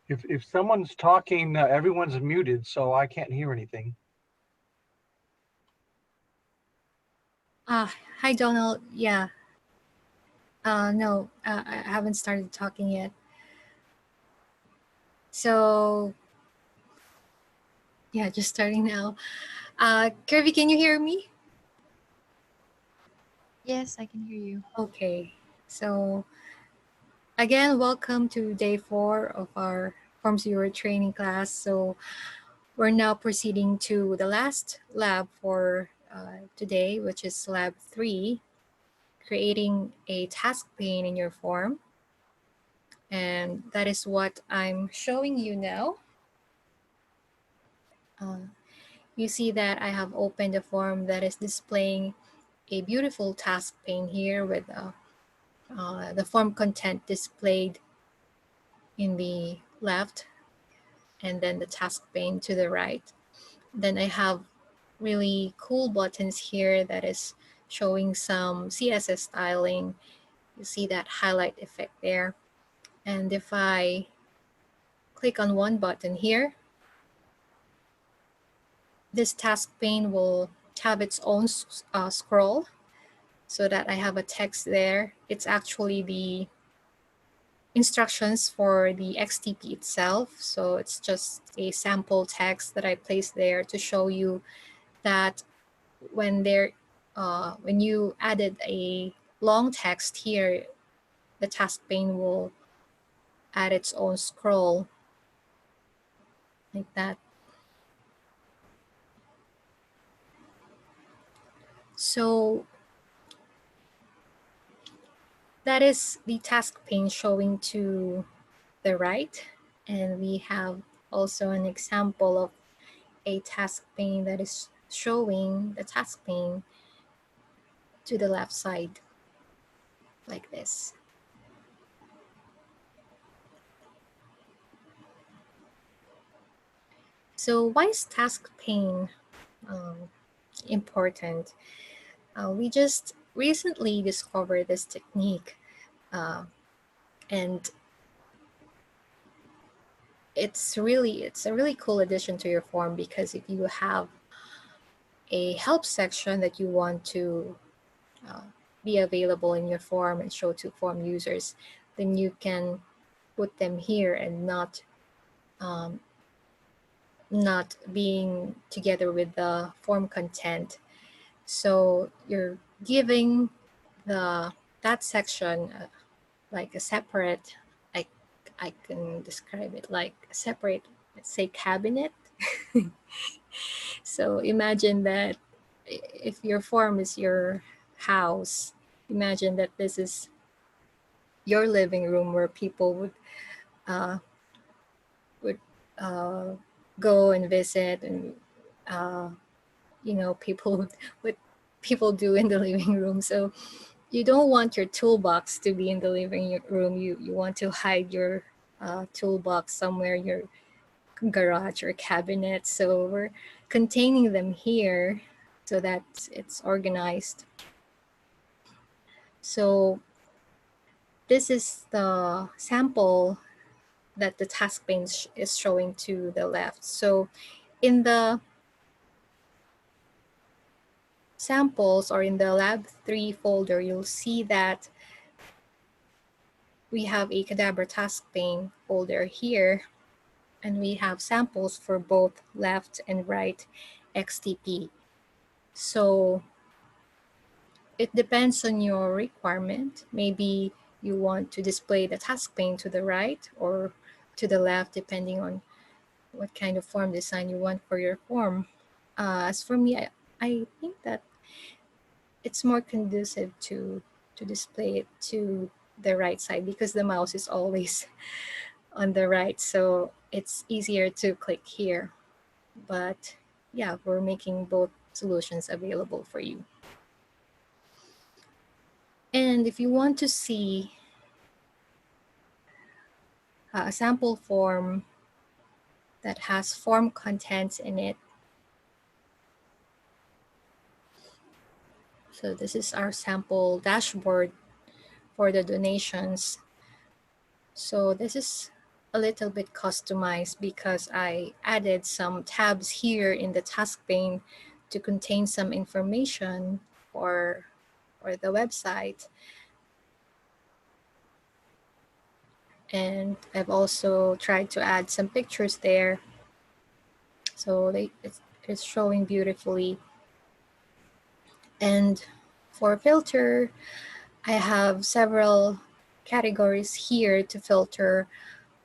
If someone's talking, everyone's muted, so I can't hear anything. Hi, Donald. Yeah. No, I haven't started talking yet. So, yeah, just starting now. Kirby, can you hear me? Yes, I can hear you. Okay. So, again, welcome to day 4 of our FormsViewer training class. So, we're now proceeding to the last lab for today, which is lab 3, creating a task pane in your form. And that is what I'm showing you now. You see that I have opened a form that is displaying a beautiful task pane here with the form content displayed in the left and then the task pane to the right. Then I have really cool buttons here that is showing some CSS styling. You see that highlight effect there. And if I click on one button here, this task pane will have its own scroll so that I have a text there. It's actually the instructions for the XTP itself. So it's just a sample text that I placed there to show you that when you added a long text here, the task pane will add its own scroll like that. So that is the task pane showing to the right. And we have also an example of a task pane that is showing the task pane to the left side like this. So why is task pane important? We just recently discovered this technique, and it's a really cool addition to your form, because if you have a help section that you want to be available in your form and show to form users, then you can put them here and not being together with the form content. So you're giving that section like a separate, I can describe it like a separate, let's say, cabinet. So imagine that if your form is your house, imagine that this is your living room where people would uh, would go and visit, and people what people do in the living room. So you don't want your toolbox to be in the living room. You want to hide your toolbox somewhere, your garage or cabinet. So we're containing them here so that it's organized. So this is the sample that the task pane is showing to the left. So in the samples, or in the lab 3 folder, you'll see that we have a Qdabra task pane folder here, and we have samples for both left and right XTP. So it depends on your requirement. Maybe you want to display the task pane to the right or to the left, depending on what kind of form design you want for your form. As for me, I think that it's more conducive to display it to the right side, because the mouse is always on the right, so it's easier to click here. But yeah, we're making both solutions available for you. And if you want to see a sample form that has form contents in it, so this is our sample dashboard for the donations. So this is a little bit customized because I added some tabs here in the task pane to contain some information for the website. And I've also tried to add some pictures there. So it's showing beautifully. And for filter, I have several categories here to filter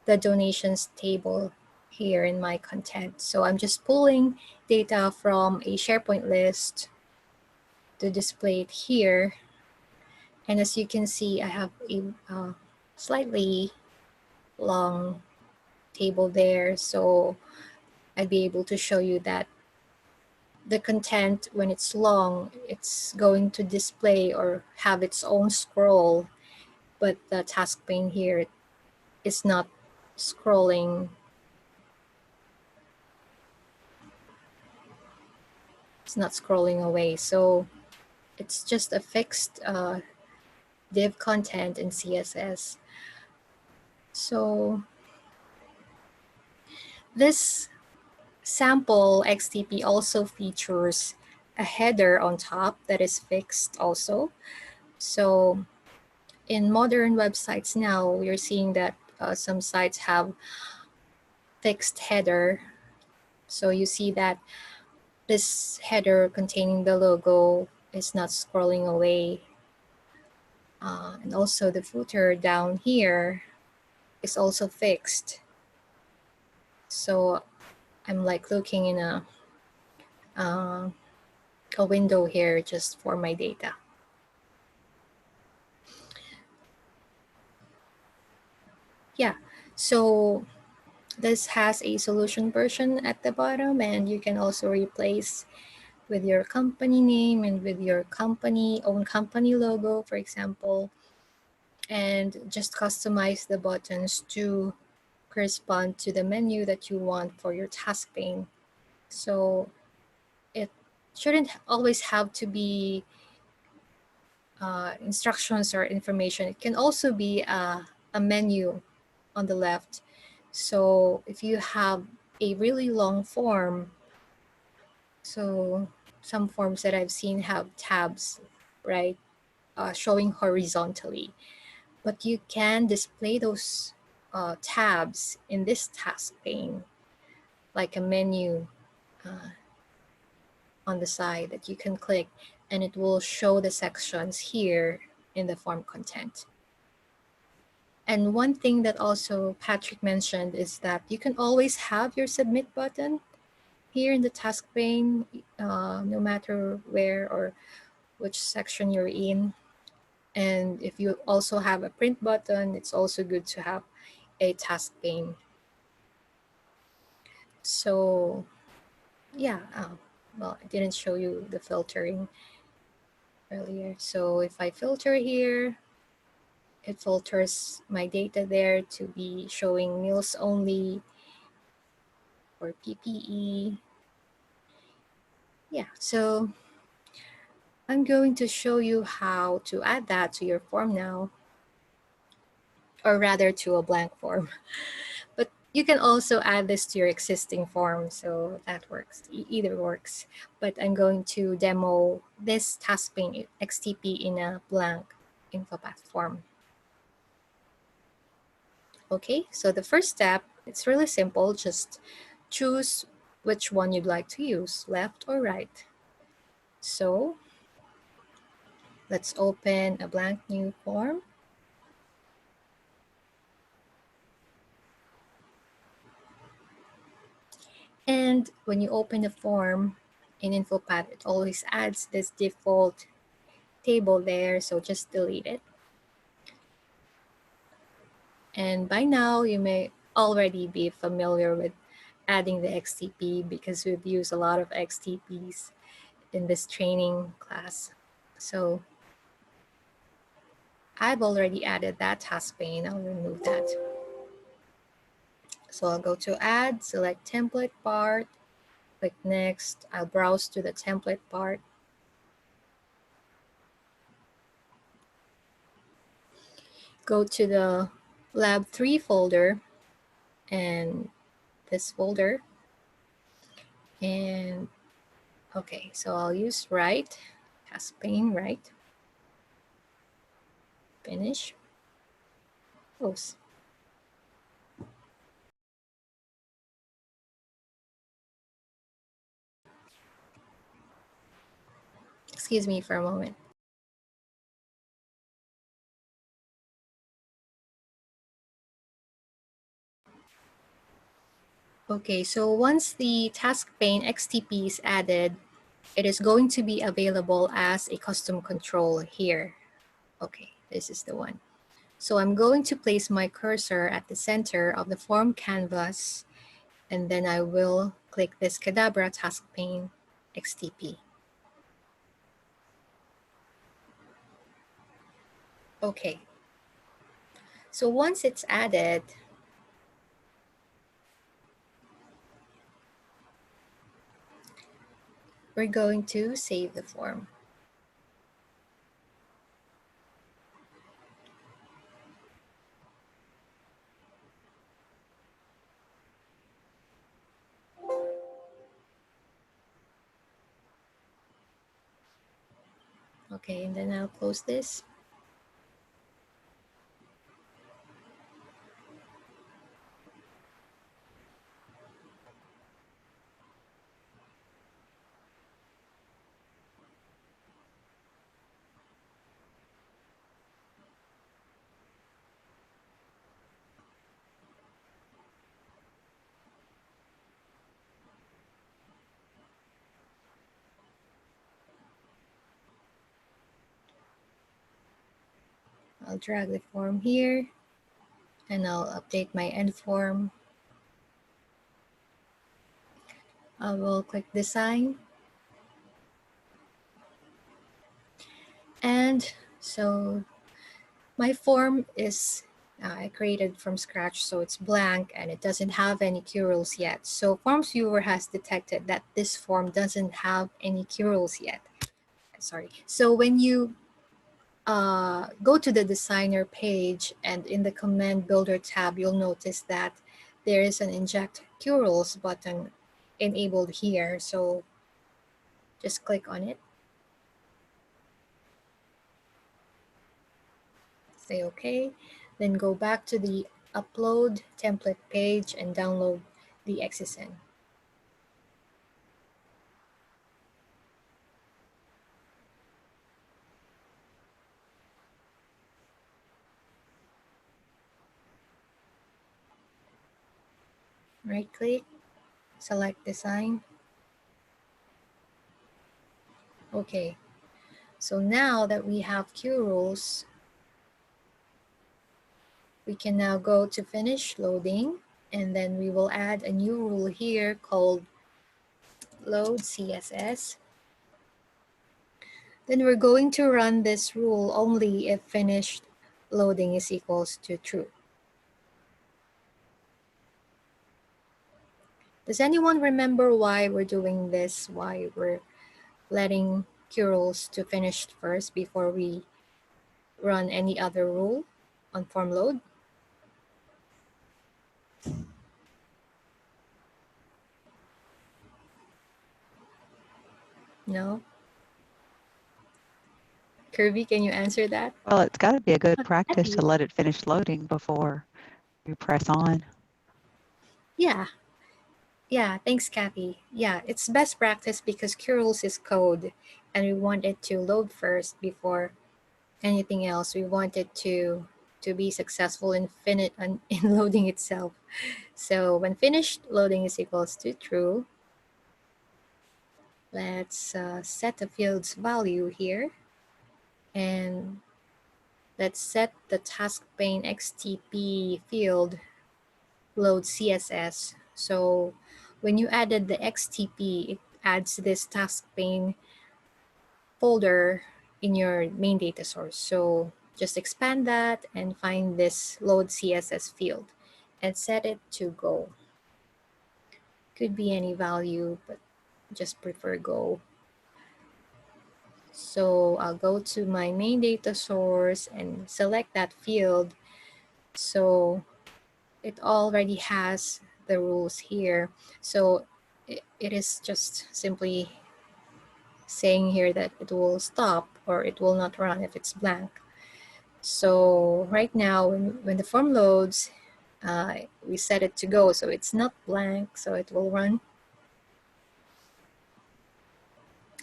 the donations table here in my content. So I'm just pulling data from a SharePoint list to display it here. And as you can see, I have a slightly long table there. So I'd be able to show you that the content, when it's long, it's going to display or have its own scroll, but the task pane here is not scrolling. It's not scrolling away. So it's just a fixed div content in CSS. So this sample XTP also features a header on top that is fixed also. So in modern websites now, we're seeing that some sites have fixed header. So you see that this header containing the logo is not scrolling away. And also the footer down here is also fixed. So I'm like looking in a window here just for my data. Yeah, so this has a solution version at the bottom, and you can also replace with your company name and with your own company logo, for example, and just customize the buttons to correspond to the menu that you want for your task pane. So it shouldn't always have to be instructions or information. It can also be a menu on the left. So if you have a really long form, so some forms that I've seen have tabs, right, showing horizontally, but you can display those tabs in this task pane, like a menu on the side that you can click, and it will show the sections here in the form content. And one thing that also Patrick mentioned is that you can always have your submit button here in the task pane, no matter where or which section you're in. And if you also have a print button, it's also good to have a task pane. So yeah, well, I didn't show you the filtering earlier. So if I filter here, it filters my data there to be showing meals only or PPE. Yeah, so I'm going to show you how to add that to your form now, or rather to a blank form. But you can also add this to your existing form, so that works. Either works. But I'm going to demo this task pane XTP in a blank Infopath form. Okay, so the first step, it's really simple. Just choose which one you'd like to use, left or right. So let's open a blank new form. And when you open the form in Infopath, it always adds this default table there, so just delete it. And by now, you may already be familiar with adding the XTP because we've used a lot of XTPs in this training class. So I've already added that task pane. I'll remove that. So I'll go to add, select template part, click next. I'll browse to the template part. Go to the Lab 3 folder and this folder. And okay, so I'll use write, Task Pane, write, finish, close. Excuse me for a moment. Okay, so once the Task Pane XTP is added, it is going to be available as a custom control here. Okay, this is the one. So I'm going to place my cursor at the center of the form canvas, and then I will click this Qdabra Task Pane XTP. Okay, so once it's added, we're going to save the form. Okay, and then I'll close this. I'll drag the form here, and I'll update my end form. I will click design. And so my form is I created from scratch, so it's blank and it doesn't have any Q rules yet. So FormsViewer has detected that this form doesn't have any Q rules yet. Sorry. So when you go to the designer page and in the command builder tab, you'll notice that there is an inject Q rules button enabled here. So just click on it. Say OK, then go back to the upload template page and download the XSN. Right click, select design. Okay, so now that we have Q rules, we can now go to finish loading, and then we will add a new rule here called load CSS. Then we're going to run this rule only if finished loading is equals to true. Does anyone remember why we're doing this? Why we're letting Q rules to finished first before we run any other rule on form load? No? Kirby, can you answer that? Well, it's got to be a good practice to let it finish loading before you press on. Yeah. Yeah, thanks, Kathy. Yeah, it's best practice because Q rules is code and we want it to load first before anything else. We want it to be successful in in loading itself. So when finished loading is equals to true, let's set the field's value here, and let's set the Task Pane XTP field load CSS. So when you added the XTP, it adds this Task Pane folder in your main data source. So just expand that and find this load CSS field and set it to go. Could be any value, but just prefer go. So I'll go to my main data source and select that field. So it already has the rules here. So it is just simply saying here that it will stop or it will not run if it's blank. So right now, when the form loads, we set it to go, so it's not blank, so it will run.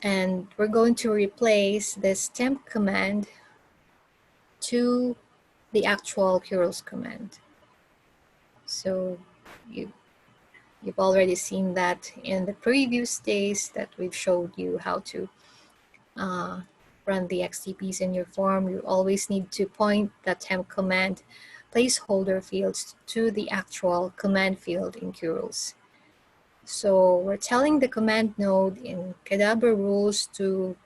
And we're going to replace this temp command to the actual curls command. So you've already seen that in the previous days that we've showed you how to run the XTPs in your form. You always need to point the temp command placeholder fields to the actual command field in curls. So we're telling the command node in Qdabra rules to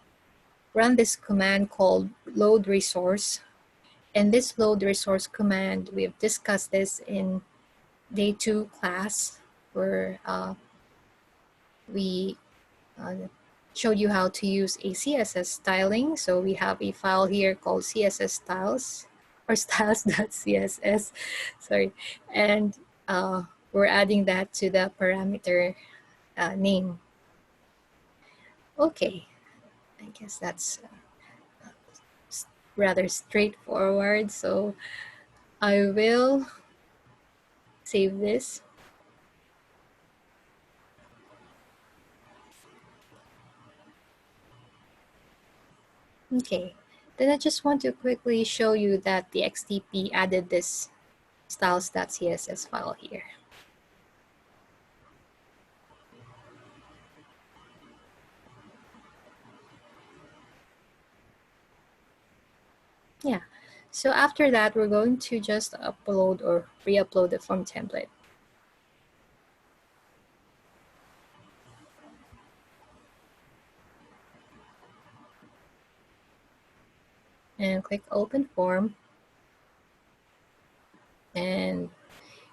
run this command called load resource. And this load resource command, we've discussed this in day 2 class, where we showed you how to use a CSS styling. So we have a file here called CSS styles or styles.css, sorry. And we're adding that to the parameter name. Okay, I guess that's rather straightforward. So I will save this. Okay, then I just want to quickly show you that the XTP added this styles.css file here. Yeah, so after that, we're going to just upload or re-upload the form template. And click open form. And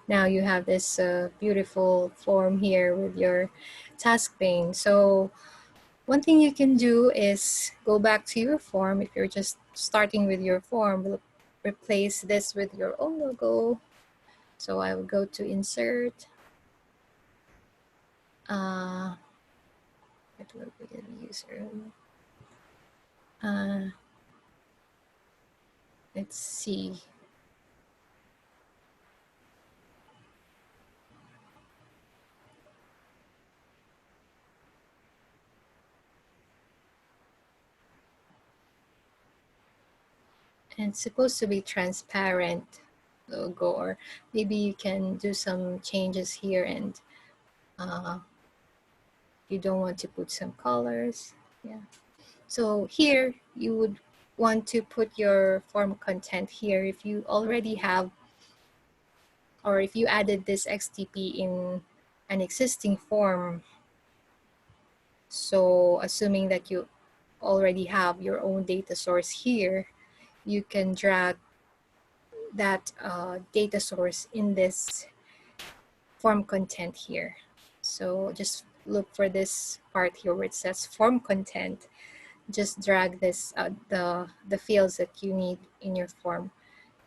now you have this beautiful form here with your task pane. So one thing you can do is go back to your form. If you're just starting with your form, replace this with your own logo. So I will go to insert. It will be the user. Let's see. And it's supposed to be transparent logo, or maybe you can do some changes here, and you don't want to put some colors. Yeah. So here you would want to put your form content here if you already have, or if you added this XTP in an existing form. So assuming that you already have your own data source here, you can drag that data source in this form content here. So just look for this part here where it says form content. Just drag this the fields that you need in your form,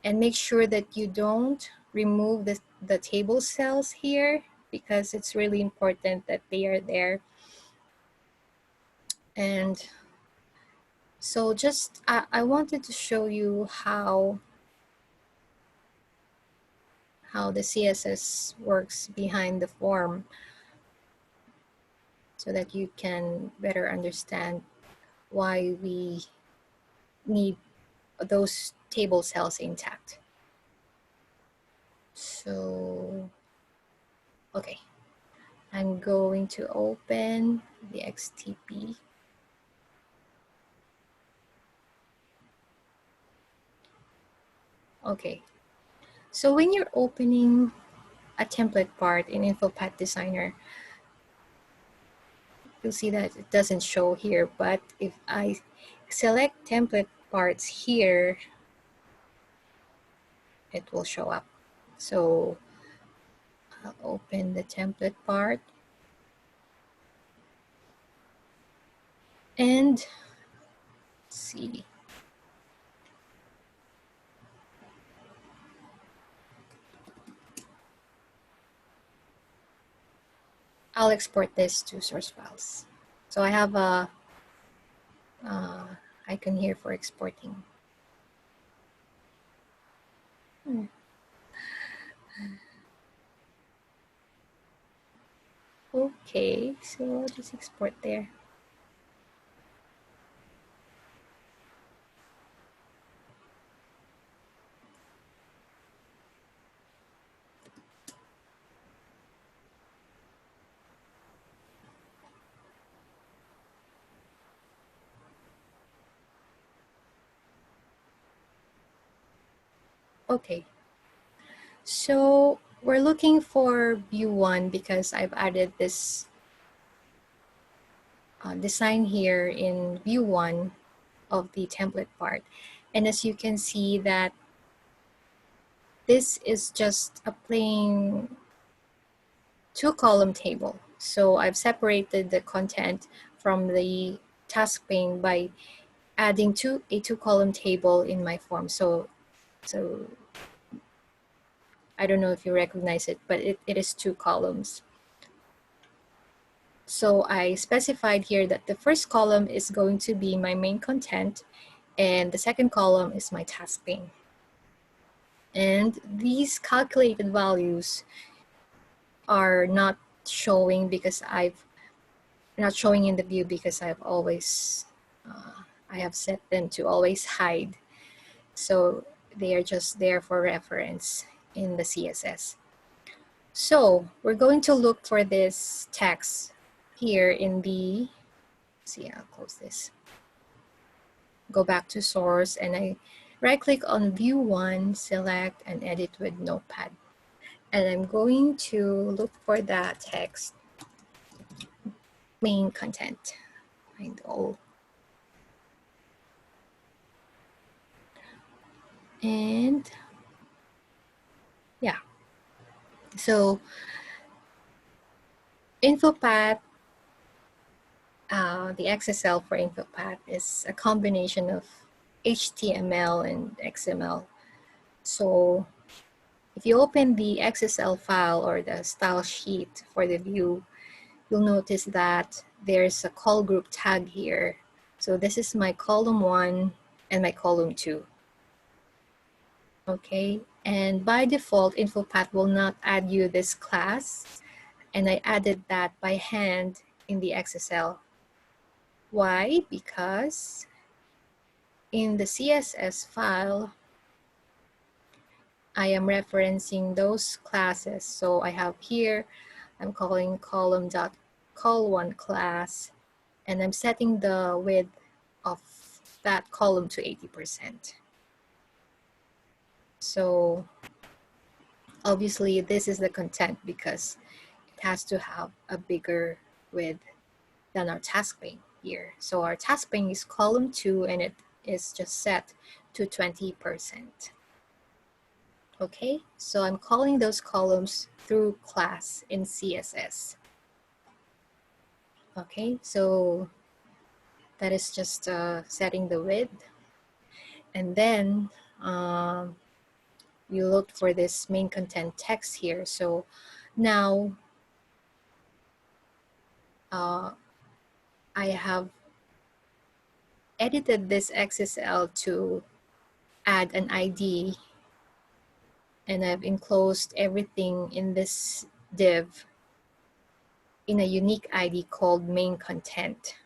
and make sure that you don't remove the table cells here, because it's really important that they are there. And so just I wanted to show you how the CSS works behind the form, so that you can better understand why we need those table cells intact. So, okay, I'm going to open the XTP. Okay, so when you're opening a template part in Infopath Designer, you'll see that it doesn't show here, but if I select template parts here, it will show up. So I'll open the template part, and let's see. I'll export this to source files. So I have a icon here for exporting. Okay, so I'll just export there. Okay, so we're looking for view 1 because I've added this design here in view 1 of the template part. And as you can see that this is just a plain 2-column table. So I've separated the content from the task pane by adding a 2-column table in my form. So I don't know if you recognize it, but it is 2 columns. So I specified here that the first column is going to be my main content and the second column is my task pane. And these calculated values are not showing because not showing in the view because I've always I have set them to always hide. So they are just there for reference in the CSS. So we're going to look for this text here in the, see, I'll close this. Go back to source and I right click on view 1, select and edit with notepad. And I'm going to look for that text, main content, find all. And yeah, so Infopath, the XSL for Infopath is a combination of HTML and XML. So if you open the XSL file or the style sheet for the view, you'll notice that there's a call group tag here. So this is my column 1 and my column 2. Okay, and by default, Infopath will not add you this class, and I added that by hand in the XSL. Why? Because in the CSS file, I am referencing those classes. So I have here, I'm calling column.call1 class, and I'm setting the width of that column to 80%. So obviously this is the content because it has to have a bigger width than our task pane here. So our task pane is column 2 and it is just set to 20%. Okay, so I'm calling those columns through class in CSS. Okay, so that is just setting the width. And then we look for this main content text here. So now I have edited this XSL to add an ID, and I've enclosed everything in this div in a unique ID called main content.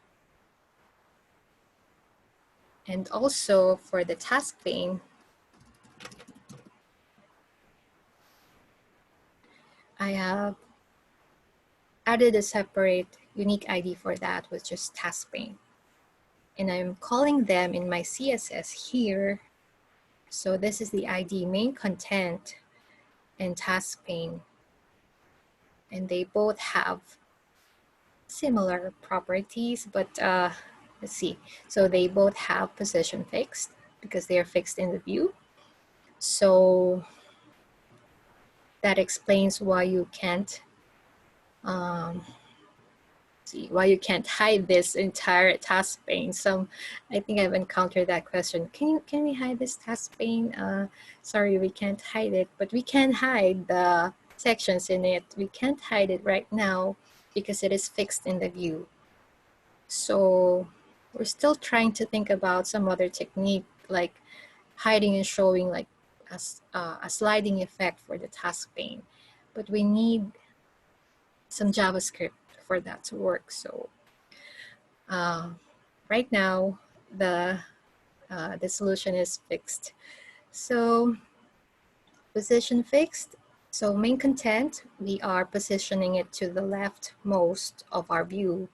And also for the task pane, I have added a separate unique ID for that, which is task pane. And I'm calling them in my CSS here. So this is the ID main content and task pane. And they both have similar properties, but let's see. So they both have position fixed because they are fixed in the view. So that explains why you can't see why you can't hide this entire task pane. I think I've encountered that question. Can we hide this task pane? Sorry, we can't hide it, but we can hide the sections in it. We can't hide it right now because it is fixed in the view. So we're still trying to think about some other technique like hiding and showing, like a sliding effect for the task pane. But we need some JavaScript for that to work. So right now, the solution is fixed. So position fixed. So main content, we are positioning it to the leftmost of our view.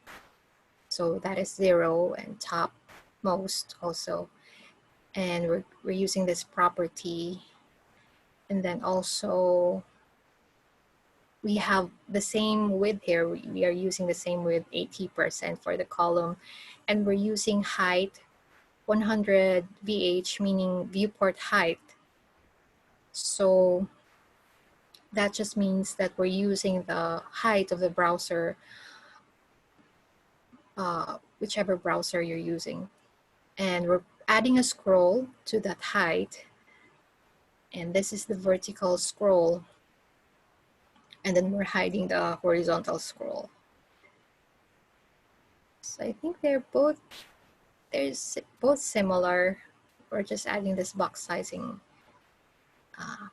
So that is 0, and top most also. And we're using this property. And then also we have the same width here. We are using the same width, 80% for the column. And we're using height 100 VH, meaning viewport height. So that just means that we're using the height of the browser, whichever browser you're using. And we're adding a scroll to that height. And this is the vertical scroll. And then we're hiding the horizontal scroll. So I think they're both similar. We're just adding this box sizing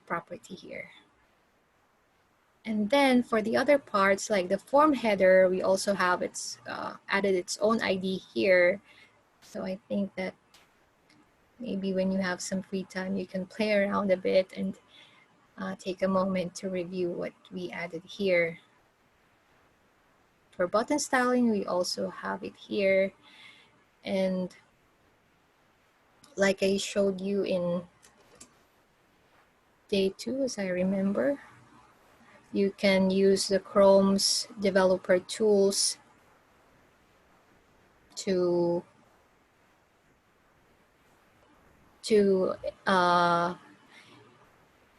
property here. And then for the other parts, like the form header, we also have added its own ID here. So I think that maybe when you have some free time, you can play around a bit and take a moment to review what we added here. For button styling, we also have it here. And like I showed you in day 2, as I remember, you can use the Chrome's developer tools to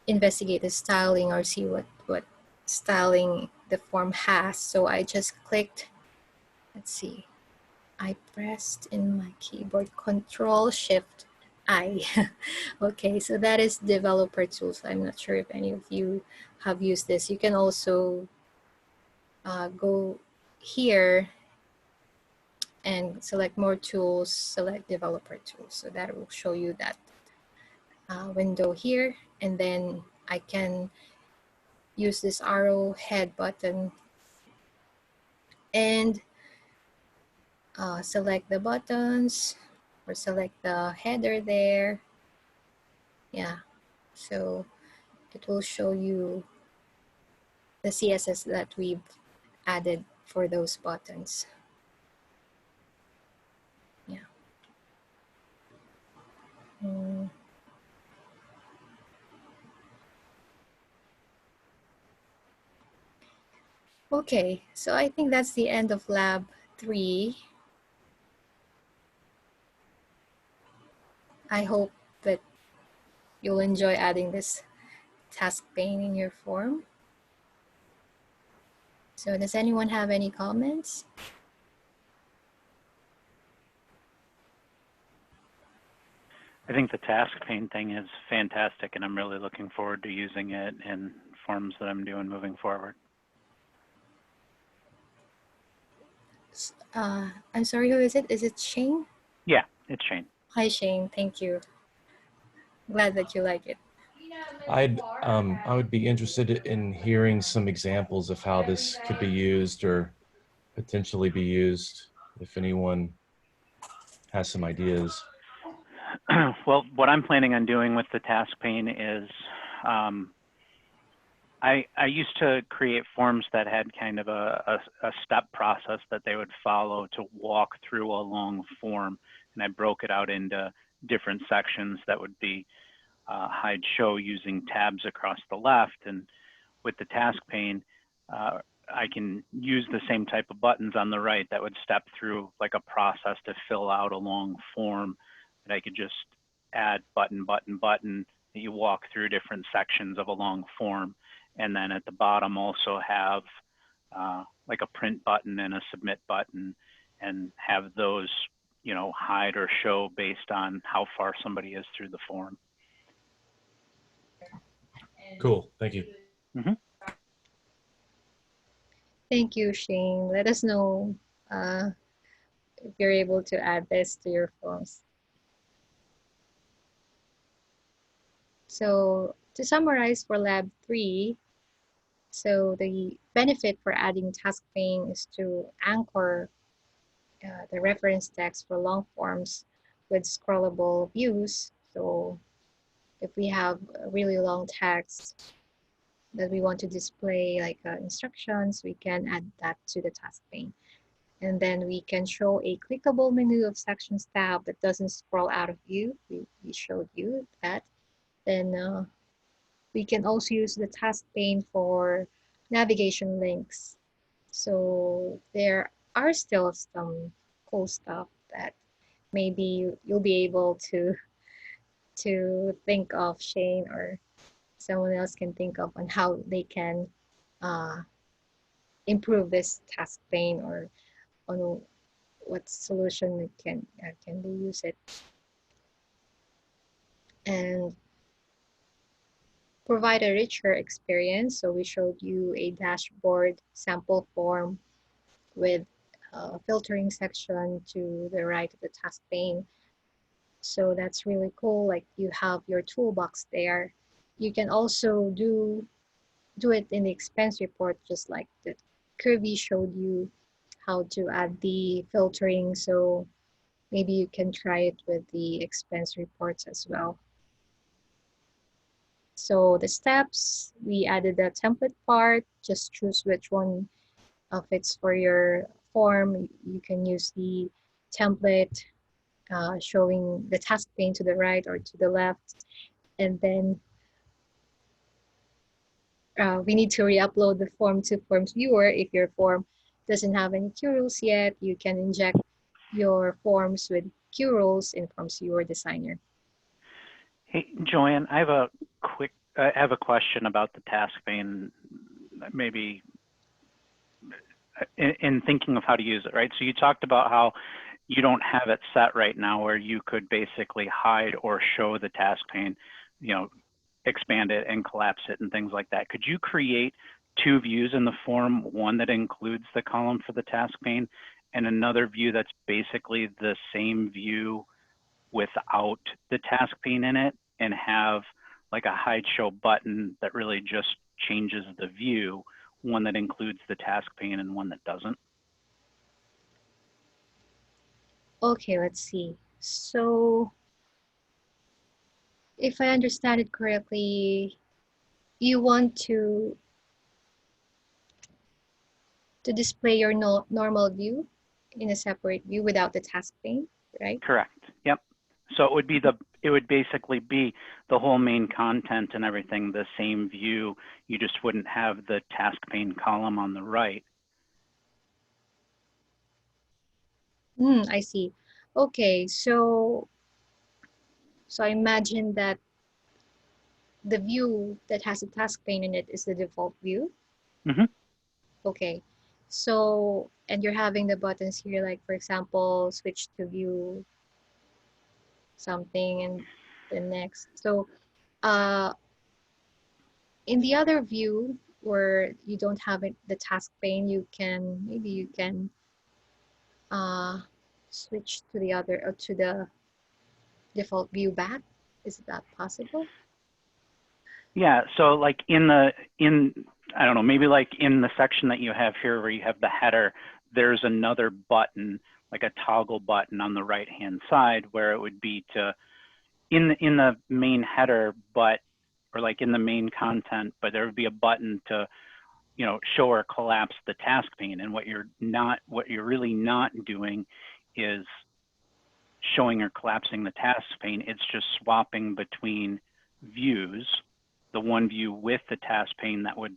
investigate the styling or see what styling the form has. So I just clicked, let's see, I pressed in my keyboard Control-Shift-I. Okay, so that is developer tools. I'm not sure if any of you have used this. You can also go here and select more tools, select developer tools. So that will show you that window here. And then I can use this arrowhead button and select the buttons or select the header there. Yeah, so it will show you the CSS that we've added for those buttons. Yeah. Okay, so I think that's the end of lab 3. I hope that you'll enjoy adding this task pane in your form. So does anyone have any comments? I think the task pane thing is fantastic, and I'm really looking forward to using it in forms that I'm doing moving forward. I'm sorry, who is it? Is it Shane? Yeah, it's Shane. Hi, Shane. Thank you. Glad that you like it. I would be interested in hearing some examples of how this could be used or potentially be used, if anyone has some ideas. Well, what I'm planning on doing with the task pane is I used to create forms that had kind of a step process that they would follow to walk through a long form, and I broke it out into different sections that would be hide show using tabs across the left. And with the task pane, I can use the same type of buttons on the right that would step through like a process to fill out a long form, that I could just add button, button, button, that you walk through different sections of a long form. And then at the bottom also have like a print button and a submit button, and have those, you know, hide or show based on how far somebody is through the form. Cool, thank you. Mm-hmm. Thank you, Shane. Let us know if you're able to add this to your forms. So to summarize for Lab 3, so the benefit for adding Task Pane is to anchor the reference text for long forms with scrollable views. So if we have a really long text that we want to display, like instructions, we can add that to the Task Pane. And then we can show a clickable menu of sections tab that doesn't scroll out of view. We showed you that. Then we can also use the Task Pane for navigation links. So there are still some cool stuff that maybe you'll be able to think of, Shane, or someone else can think of on how they can improve this Task Pane, or on what solution it can they use it, and provide a richer experience. So we showed you a dashboard sample form with a filtering section to the right of the Task Pane. So that's really cool. Like, you have your toolbox there. You can also do it in the expense report, just like the Kirby showed you how to add the filtering. So maybe you can try it with the expense reports as well. So the steps, we added the template part. Just choose which one fits for your form. You can use the template showing the task pane to the right or to the left. And then we need to re-upload the form to FormsViewer. If your form doesn't have any Q rules yet, you can inject your forms with Q rules in FormsViewer Designer. Hey, Joanne, I have a question about the task pane, maybe in thinking of how to use it, right? So you talked about how you don't have it set right now where you could basically hide or show the task pane, you know, expand it and collapse it and things like that. Could you create two views in the form, one that includes the column for the task pane and another view that's basically the same view without the task pane in it, and have like a hide show button that really just changes the view, one that includes the task pane and one that doesn't? Okay, let's see. So if I understand it correctly, you want to display your normal view in a separate view without the task pane, right? Correct. Yep. So it would basically be the whole main content and everything the same view. You just wouldn't have the task pane column on the right. I see. Okay, so I imagine that the view that has a task pane in it is the default view. Mm-hmm. Okay, so, and you're having the buttons here, like for example, switch to view something and the next. So in the other view where you don't have it, the task pane, maybe you can switch to the other, or to the default view back. Is that possible? Yeah, so like I don't know, maybe like in the section that you have here where you have the header, there's another button, like a toggle button on the right-hand side where it would be to, in the main header, or like in the main content, but there would be a button to, you know, show or collapse the task pane. And what you're really not doing is showing or collapsing the task pane. It's just swapping between views, the one view with the task pane that would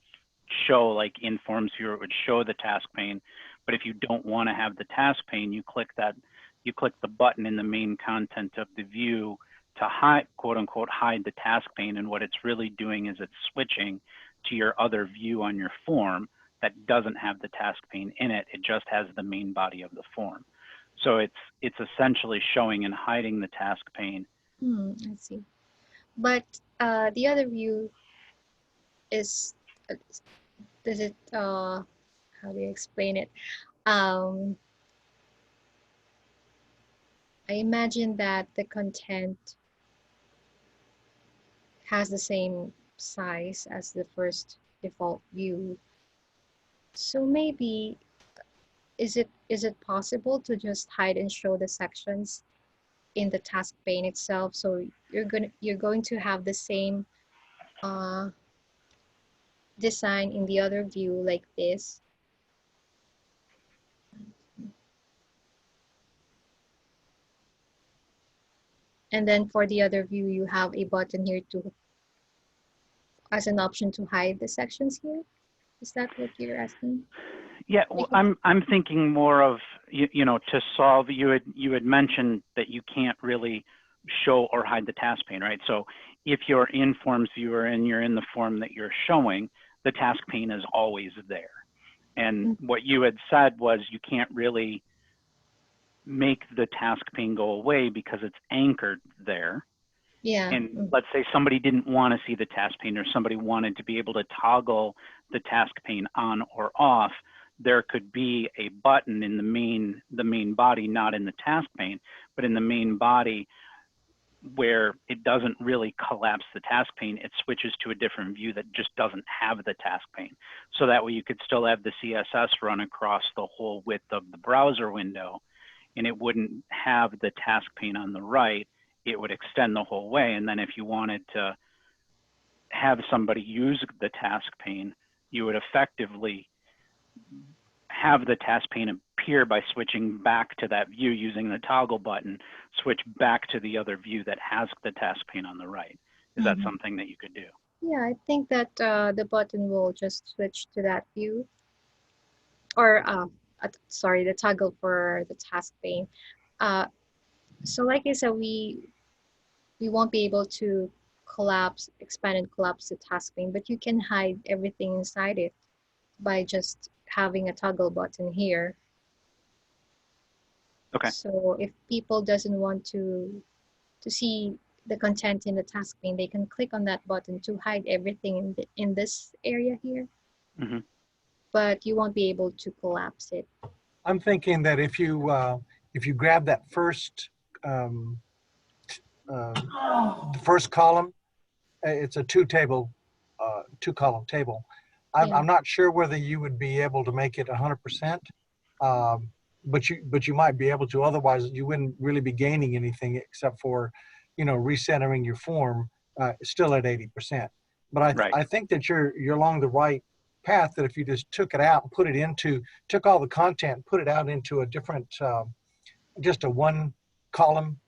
show, like in FormsViewer, it would show the task pane. But if you don't want to have the task pane, you click the button in the main content of the view to hide, quote unquote, hide the task pane. And what it's really doing is it's switching to your other view on your form that doesn't have the task pane in it. It just has the main body of the form. So it's essentially showing and hiding the task pane. I see. But the other view is, does it how do you explain it? I imagine that the content has the same size as the first default view. So maybe is it possible to just hide and show the sections in the task pane itself? So you're going to have the same design in the other view like this. And then for the other view, you have a button here to as an option to hide the sections here. Is that what you're asking? Yeah, well, I'm thinking more of you know, to solve. You had mentioned that you can't really show or hide the task pane, right? So if you're in FormsViewer and you're in the form that you're showing, the task pane is always there. And what you had said was you can't really make the task pane go away because it's anchored there. Yeah. And let's say somebody didn't want to see the task pane, or somebody wanted to be able to toggle the task pane on or off. There could be a button in the main body, not in the task pane, but in the main body, where it doesn't really collapse the task pane. It switches to a different view that just doesn't have the task pane. So that way you could still have the CSS run across the whole width of the browser window, and it wouldn't have the task pane on the right. It would extend the whole way. And then if you wanted to have somebody use the task pane, you would effectively have the task pane appear by switching back to that view using the toggle button, switch back to the other view that has the task pane on the right. Is that something that you could do? Yeah, I think that the button will just switch to that view. Or, sorry, the toggle for the task pane. So like I said, we won't be able to expand and collapse the task pane, but you can hide everything inside it by just having a toggle button here. Okay. So if people doesn't want to see the content in the task pane, they can click on that button to hide everything in this area here. But you won't be able to collapse it. I'm thinking that if you grab that first the first column, it's a two column table. I'm not sure whether you would be able to make it 100%, but you might be able to. Otherwise, you wouldn't really be gaining anything except for, you know, recentering your form still at 80%. But I think that you're along the right path. That if you just took it out and took all the content, put it out into a different, just a one column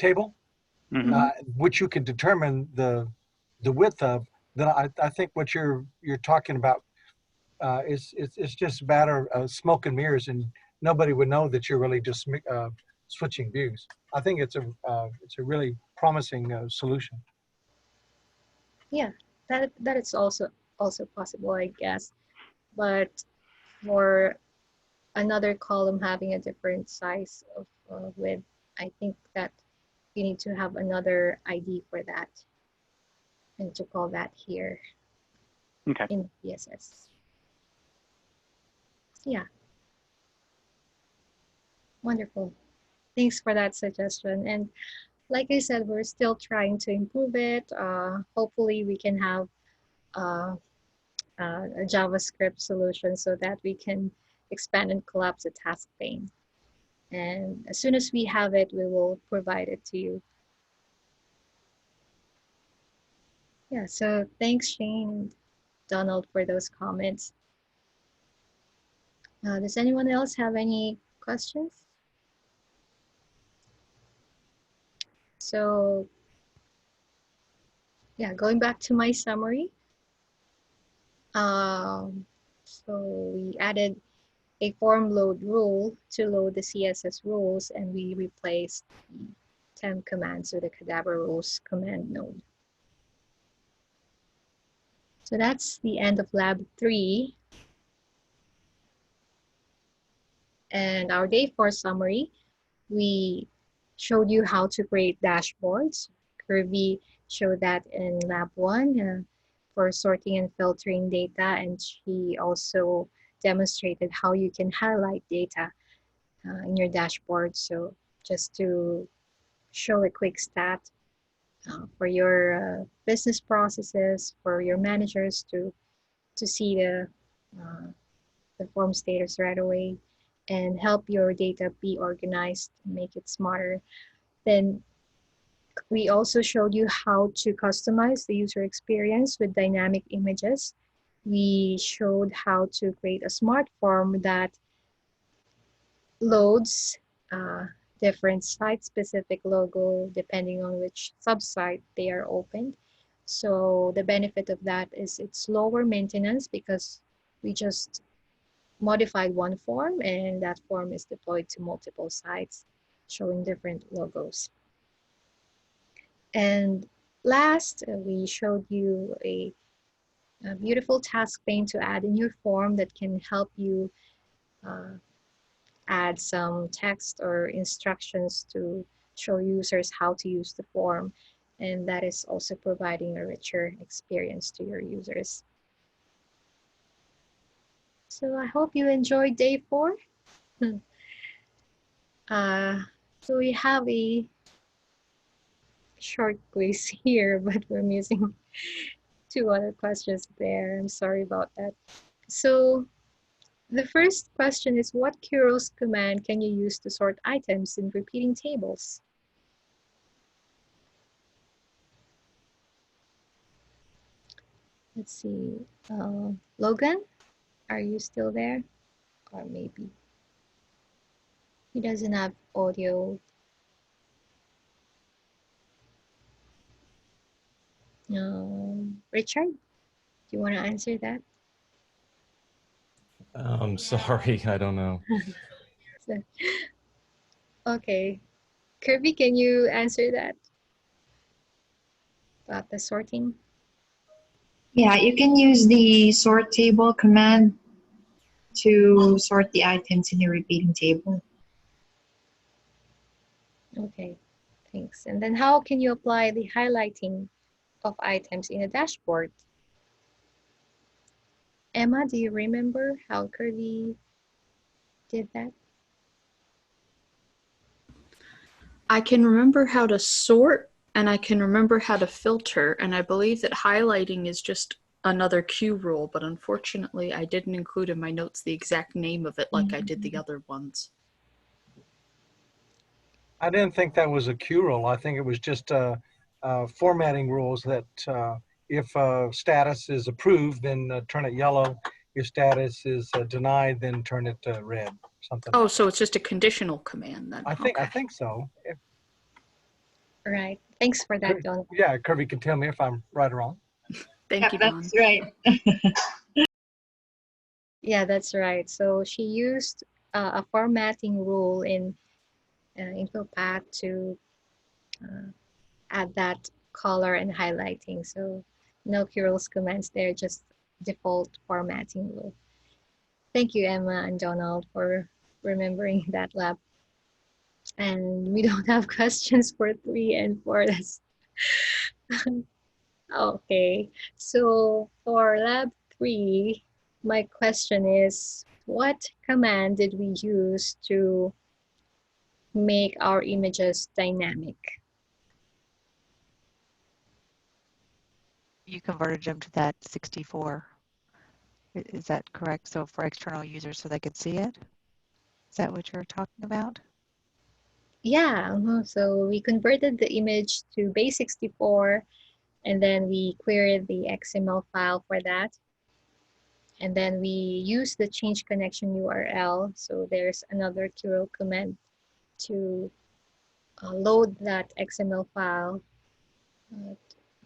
table, which you can determine the width of, then I think what you're talking about is it's just a matter of smoke and mirrors, and nobody would know that you're really just switching views. I think it's a really promising solution. Yeah, that is also possible, I guess. But for another column having a different size of width, I think that you need to have another ID for that, and to call that here in CSS. Yeah. Wonderful. Thanks for that suggestion. And like I said, we're still trying to improve it. Hopefully we can have a JavaScript solution so that we can expand and collapse the task pane. And as soon as we have it, we will provide it to you. Yeah, so thanks Shane and Donald for those comments. Does anyone else have any questions? So yeah, going back to my summary. So we added a form load rule to load the CSS rules, and we replaced the temp commands with the Qdabra rules command node. So that's the end of lab 3. And our day 4 summary, we showed you how to create dashboards. Kirby showed that in lab 1 for sorting and filtering data, and she also demonstrated how you can highlight data in your dashboard. So just to show a quick stat for your business processes, for your managers to see the form status right away and help your data be organized and make it smarter. Then we also showed you how to customize the user experience with dynamic images. We showed how to create a smart form that loads different site-specific logo depending on which sub-site they are opened. So the benefit of that is it's lower maintenance because we just modified one form and that form is deployed to multiple sites showing different logos. And last, we showed you a beautiful task pane to add in your form that can help you add some text or instructions to show users how to use the form. And that is also providing a richer experience to your users. So I hope you enjoyed day 4. So we have a short quiz here, but we're missing 2 other questions there. I'm sorry about that. So the first question is, what curls command can you use to sort items in repeating tables? Let's see. Logan, are you still there? Or maybe he doesn't have audio. Richard, do you want to answer that? Sorry, I don't know. So, okay. Kirby, can you answer that? About the sorting? Yeah, you can use the sort table command to sort the items in your repeating table. Okay, thanks. And then how can you apply the highlighting of items in a dashboard? Emma, do you remember how Kirby did that? I can remember how to sort and I can remember how to filter, and I believe that highlighting is just another Q rule, but unfortunately I didn't include in my notes the exact name of it like I did the other ones. I didn't think that was a Q rule. I think it was just formatting rules that if status is approved, then turn it yellow. If status is denied, then turn it red. Something. Oh, so it's just a conditional command then. I think so. Right. Thanks for that, Don. Yeah, Kirby can tell me if I'm right or wrong. Thank you, Don. That's right. Yeah, that's right. So she used a formatting rule in Infopath to add that color and highlighting. So no curls commands there, just default formatting rule. Thank you, Emma and Donald, for remembering that lab. And we don't have questions for 3 and 4. That's okay. So for lab 3, my question is, what command did we use to make our images dynamic? You converted them to that 64. Is that correct? So for external users so they could see it? Is that what you're talking about? Yeah, so we converted the image to base 64 and then we queried the XML file for that. And then we use the change connection URL. So there's another curl command to load that XML file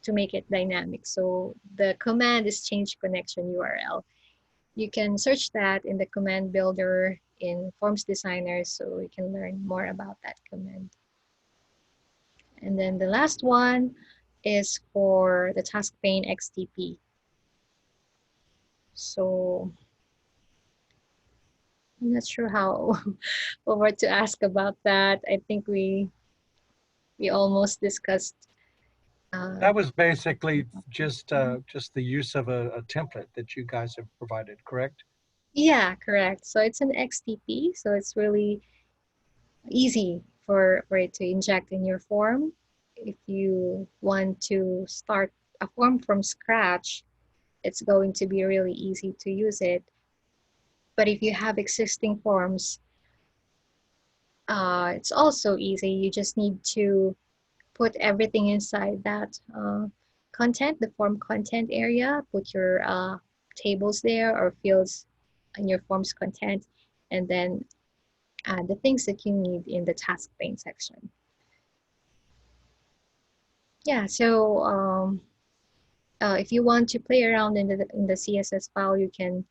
to make it dynamic. So the command is change connection URL. You can search that in the command builder in Forms Designer so you can learn more about that command. And then the last one is for the Task Pane XTP. So I'm not sure how over to ask about that. I think we almost discussed. That was basically just the use of a template that you guys have provided, correct? Yeah, correct. So it's an XTP, so it's really easy for it to inject in your form. If you want to start a form from scratch, it's going to be really easy to use it. But if you have existing forms, it's also easy. You just need to put everything inside that content, the form content area, put your tables there or fields in your forms content, and then add the things that you need in the task pane section. Yeah, so if you want to play around in the CSS file, you can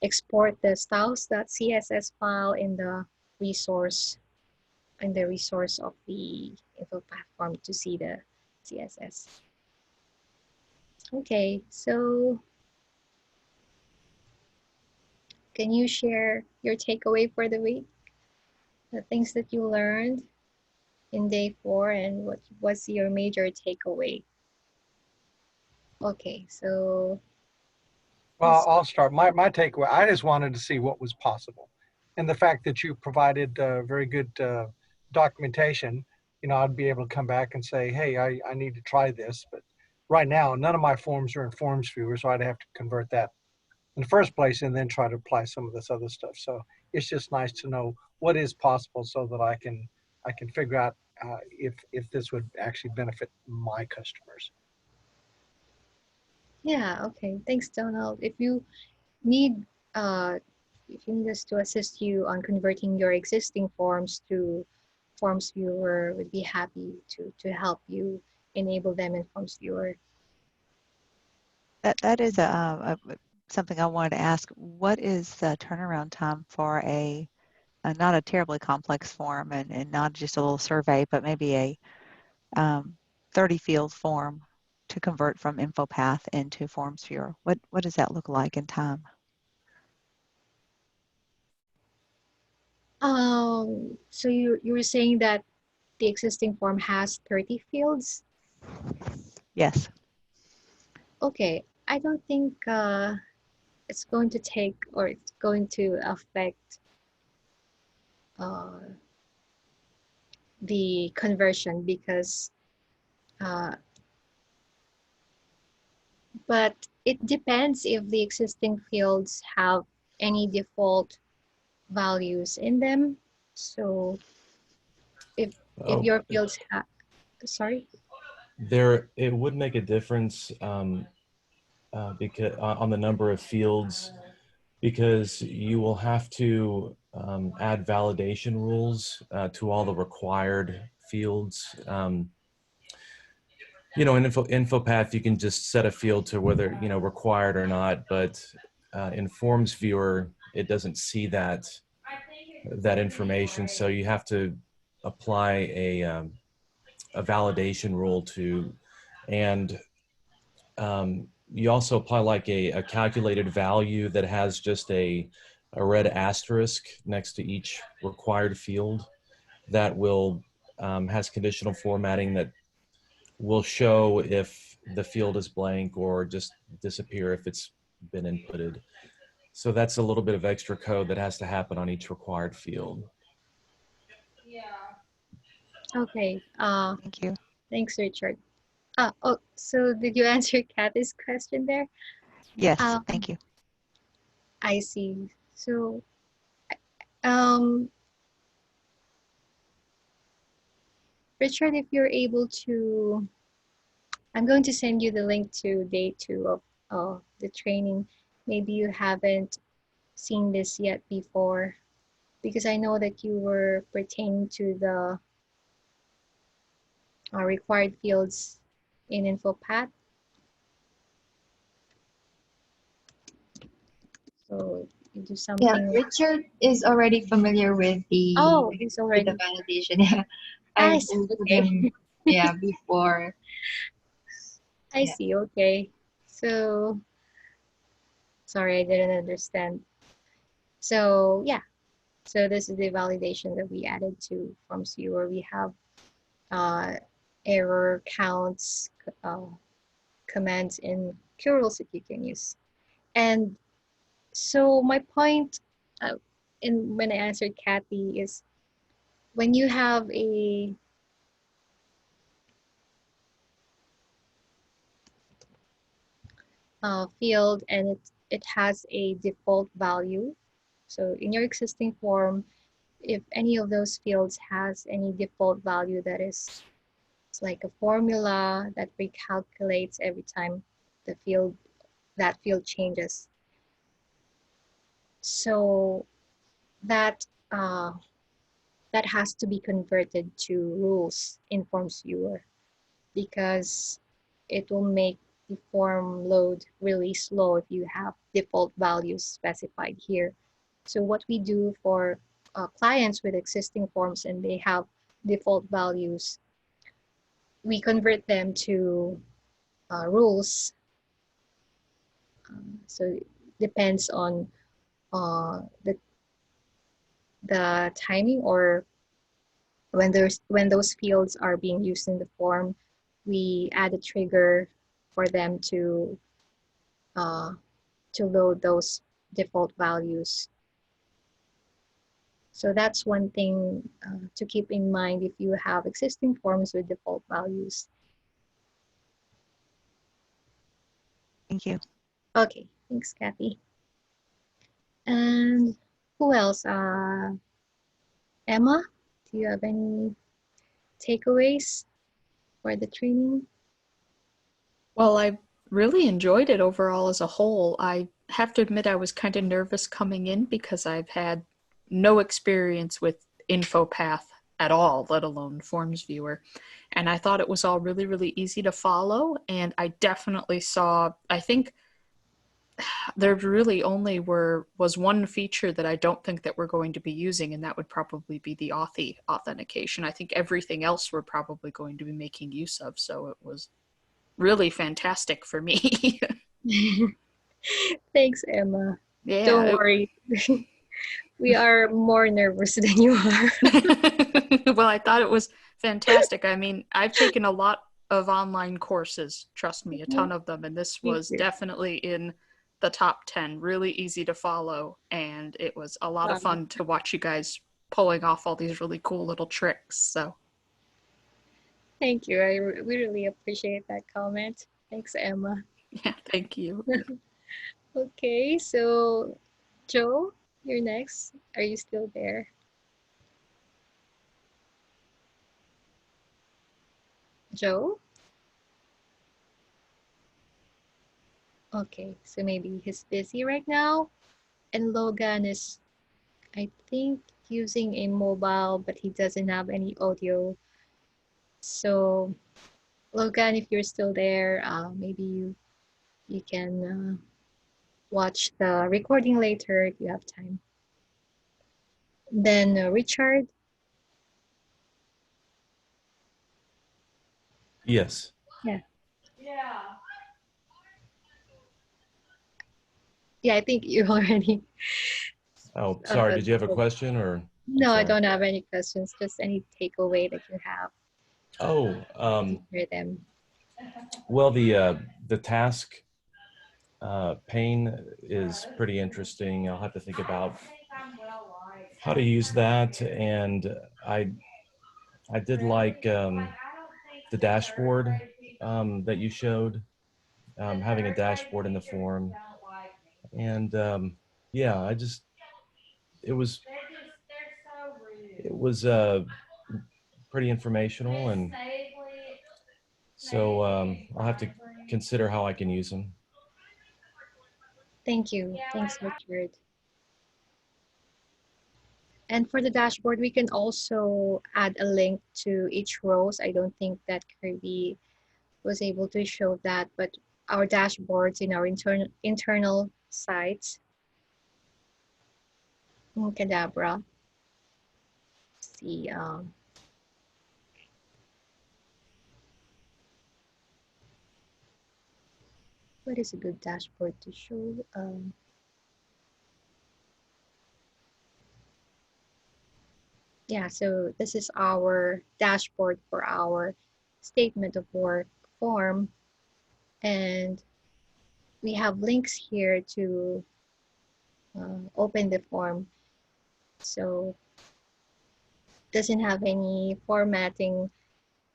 export the styles.css file in the resource of the Infopath form to see the CSS. Okay, so can you share your takeaway for the week? The things that you learned in day 4 and what was your major takeaway? Okay, so. Well, I'll start. My takeaway, I just wanted to see what was possible. And the fact that you provided very good documentation, you know, I'd be able to come back and say, hey, I need to try this. But right now, none of my forms are in FormsViewer, so I'd have to convert that in the first place and then try to apply some of this other stuff. So it's just nice to know what is possible so that I can figure out if this would actually benefit my customers. Yeah, okay. Thanks, Donald. If you need us to assist you on converting your existing forms to FormsViewer, we'd be happy to help you enable them in FormsViewer. That is something I wanted to ask. What is the turnaround time for a not a terribly complex form and not just a little survey, but maybe a 30-field form to convert from Infopath into FormsViewer? What does that look like in time? So you were saying that the existing form has 30 fields? Yes. Okay, I don't think it's going to take or it's going to affect the conversion because but it depends if the existing fields have any default values in them. So if your fields have, sorry? It would make a difference because on the number of fields, because you will have to add validation rules to all the required fields. You know, in Infopath, you can just set a field to whether, you know, required or not, but in FormsViewer, it doesn't see that information. So you have to apply a validation rule to, and you also apply like a calculated value that has just a red asterisk next to each required field that will has conditional formatting that will show if the field is blank or just disappear if it's been inputted. So that's a little bit of extra code that has to happen on each required field. Okay. Thank you. Thanks, Richard. Oh, so did you answer Kathy's question there? Yes, thank you. I see. So, Richard, if you're able to, I'm going to send you the link to day 2 of the training. Maybe you haven't seen this yet before, because I know that you were pertaining to the required fields in Infopath. So you do something. Yeah, Richard is already familiar with the he's already with the validation. I've worked with him before. I see. Okay. So sorry, I didn't understand. So yeah. So this is the validation that we added to FormsViewer. We have error counts, commands in curls that you can use. And So my point when I answered Kathy is when you have a field and it has a default value. So in your existing form, if any of those fields has any default value that is like a formula that recalculates every time that field changes. So that that has to be converted to rules in FormsViewer because it will make the form load really slow if you have default values specified here. So what we do for clients with existing forms and they have default values, we convert them to rules. So it depends on the timing or when those fields are being used in the form, we add a trigger for them to load those default values. So that's one thing to keep in mind if you have existing forms with default values. Thank you. Okay, thanks, Kathy. And who else? Emma, do you have any takeaways for the training? Well, I really enjoyed it overall as a whole. I have to admit I was kind of nervous coming in because I've had no experience with Infopath at all, let alone FormsViewer. And I thought it was all really, really easy to follow. And I definitely saw, I think there really only was one feature that I don't think that we're going to be using, and that would probably be the Authy authentication. I think everything else we're probably going to be making use of. So it was really fantastic for me. Thanks, Emma. Yeah. Don't worry. We are more nervous than you are. Well, I thought it was fantastic. I mean, I've taken a lot of online courses, trust me, a ton of them, and this was definitely in the top 10, really easy to follow, and it was a lot of fun to watch you guys pulling off all these really cool little tricks. So thank you. We really appreciate that comment. Thanks, Emma. Yeah, thank you. Okay, so Joe, you're next. Are you still there? Joe? Okay, so maybe he's busy right now. And Logan is, I think, using a mobile, but he doesn't have any audio. So Logan, if you're still there, maybe you can watch the recording later if you have time. Then Richard. Yes. Yeah. Yeah, I think you already. Oh, sorry. Did you have a question or? No, I don't have any questions. Just any takeaway that you have. Oh, hear them. Well, the task pane is pretty interesting. I'll have to think about how to use that, and I did like the dashboard that you showed, having a dashboard in the form, and yeah, it was pretty informational, and so I'll have to consider how I can use them. Thank you. Thanks, Richard. And for the dashboard, we can also add a link to each rows. I don't think that Kirby was able to show that, but our dashboards in our internal sites in Qdabra. See, what is a good dashboard to show? Yeah, so this is our dashboard for our statement of work form. And we have links here to open the form. So doesn't have any formatting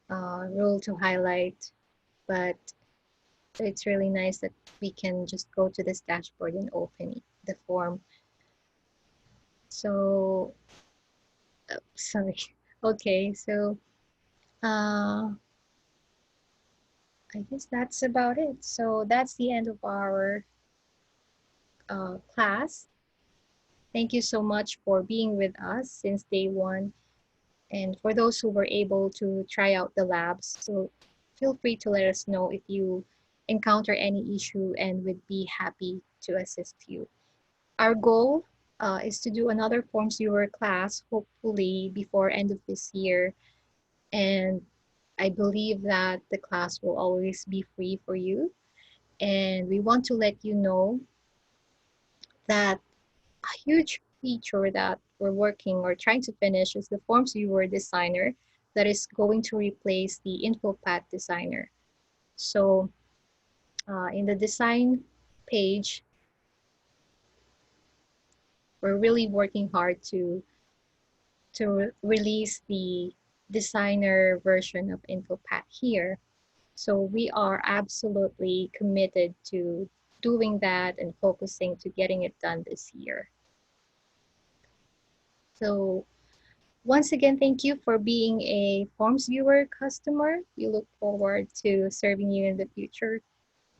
rule to highlight, but it's really nice that we can just go to this dashboard and open the form. So, sorry. Okay, so I guess that's about it. So that's the end of our class. Thank you so much for being with us since day one. And for those who were able to try out the labs, so feel free to let us know if you encounter any issue and we'd be happy to assist you. Our goal is to do another FormsViewer class, hopefully before end of this year. And I believe that the class will always be free for you. And we want to let you know that a huge feature that we're working or trying to finish is the FormsViewer designer that is going to replace the Infopath designer. So in the design page, we're really working hard to release the designer version of Infopath here. So we are absolutely committed to doing that and focusing to getting it done this year. So once again, thank you for being a FormsViewer customer. We look forward to serving you in the future.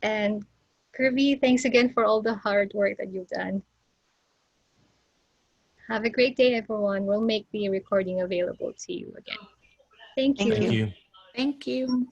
And Kirby, thanks again for all the hard work that you've done. Have a great day, everyone. We'll make the recording available to you again. Thank you. Thank you. Thank you.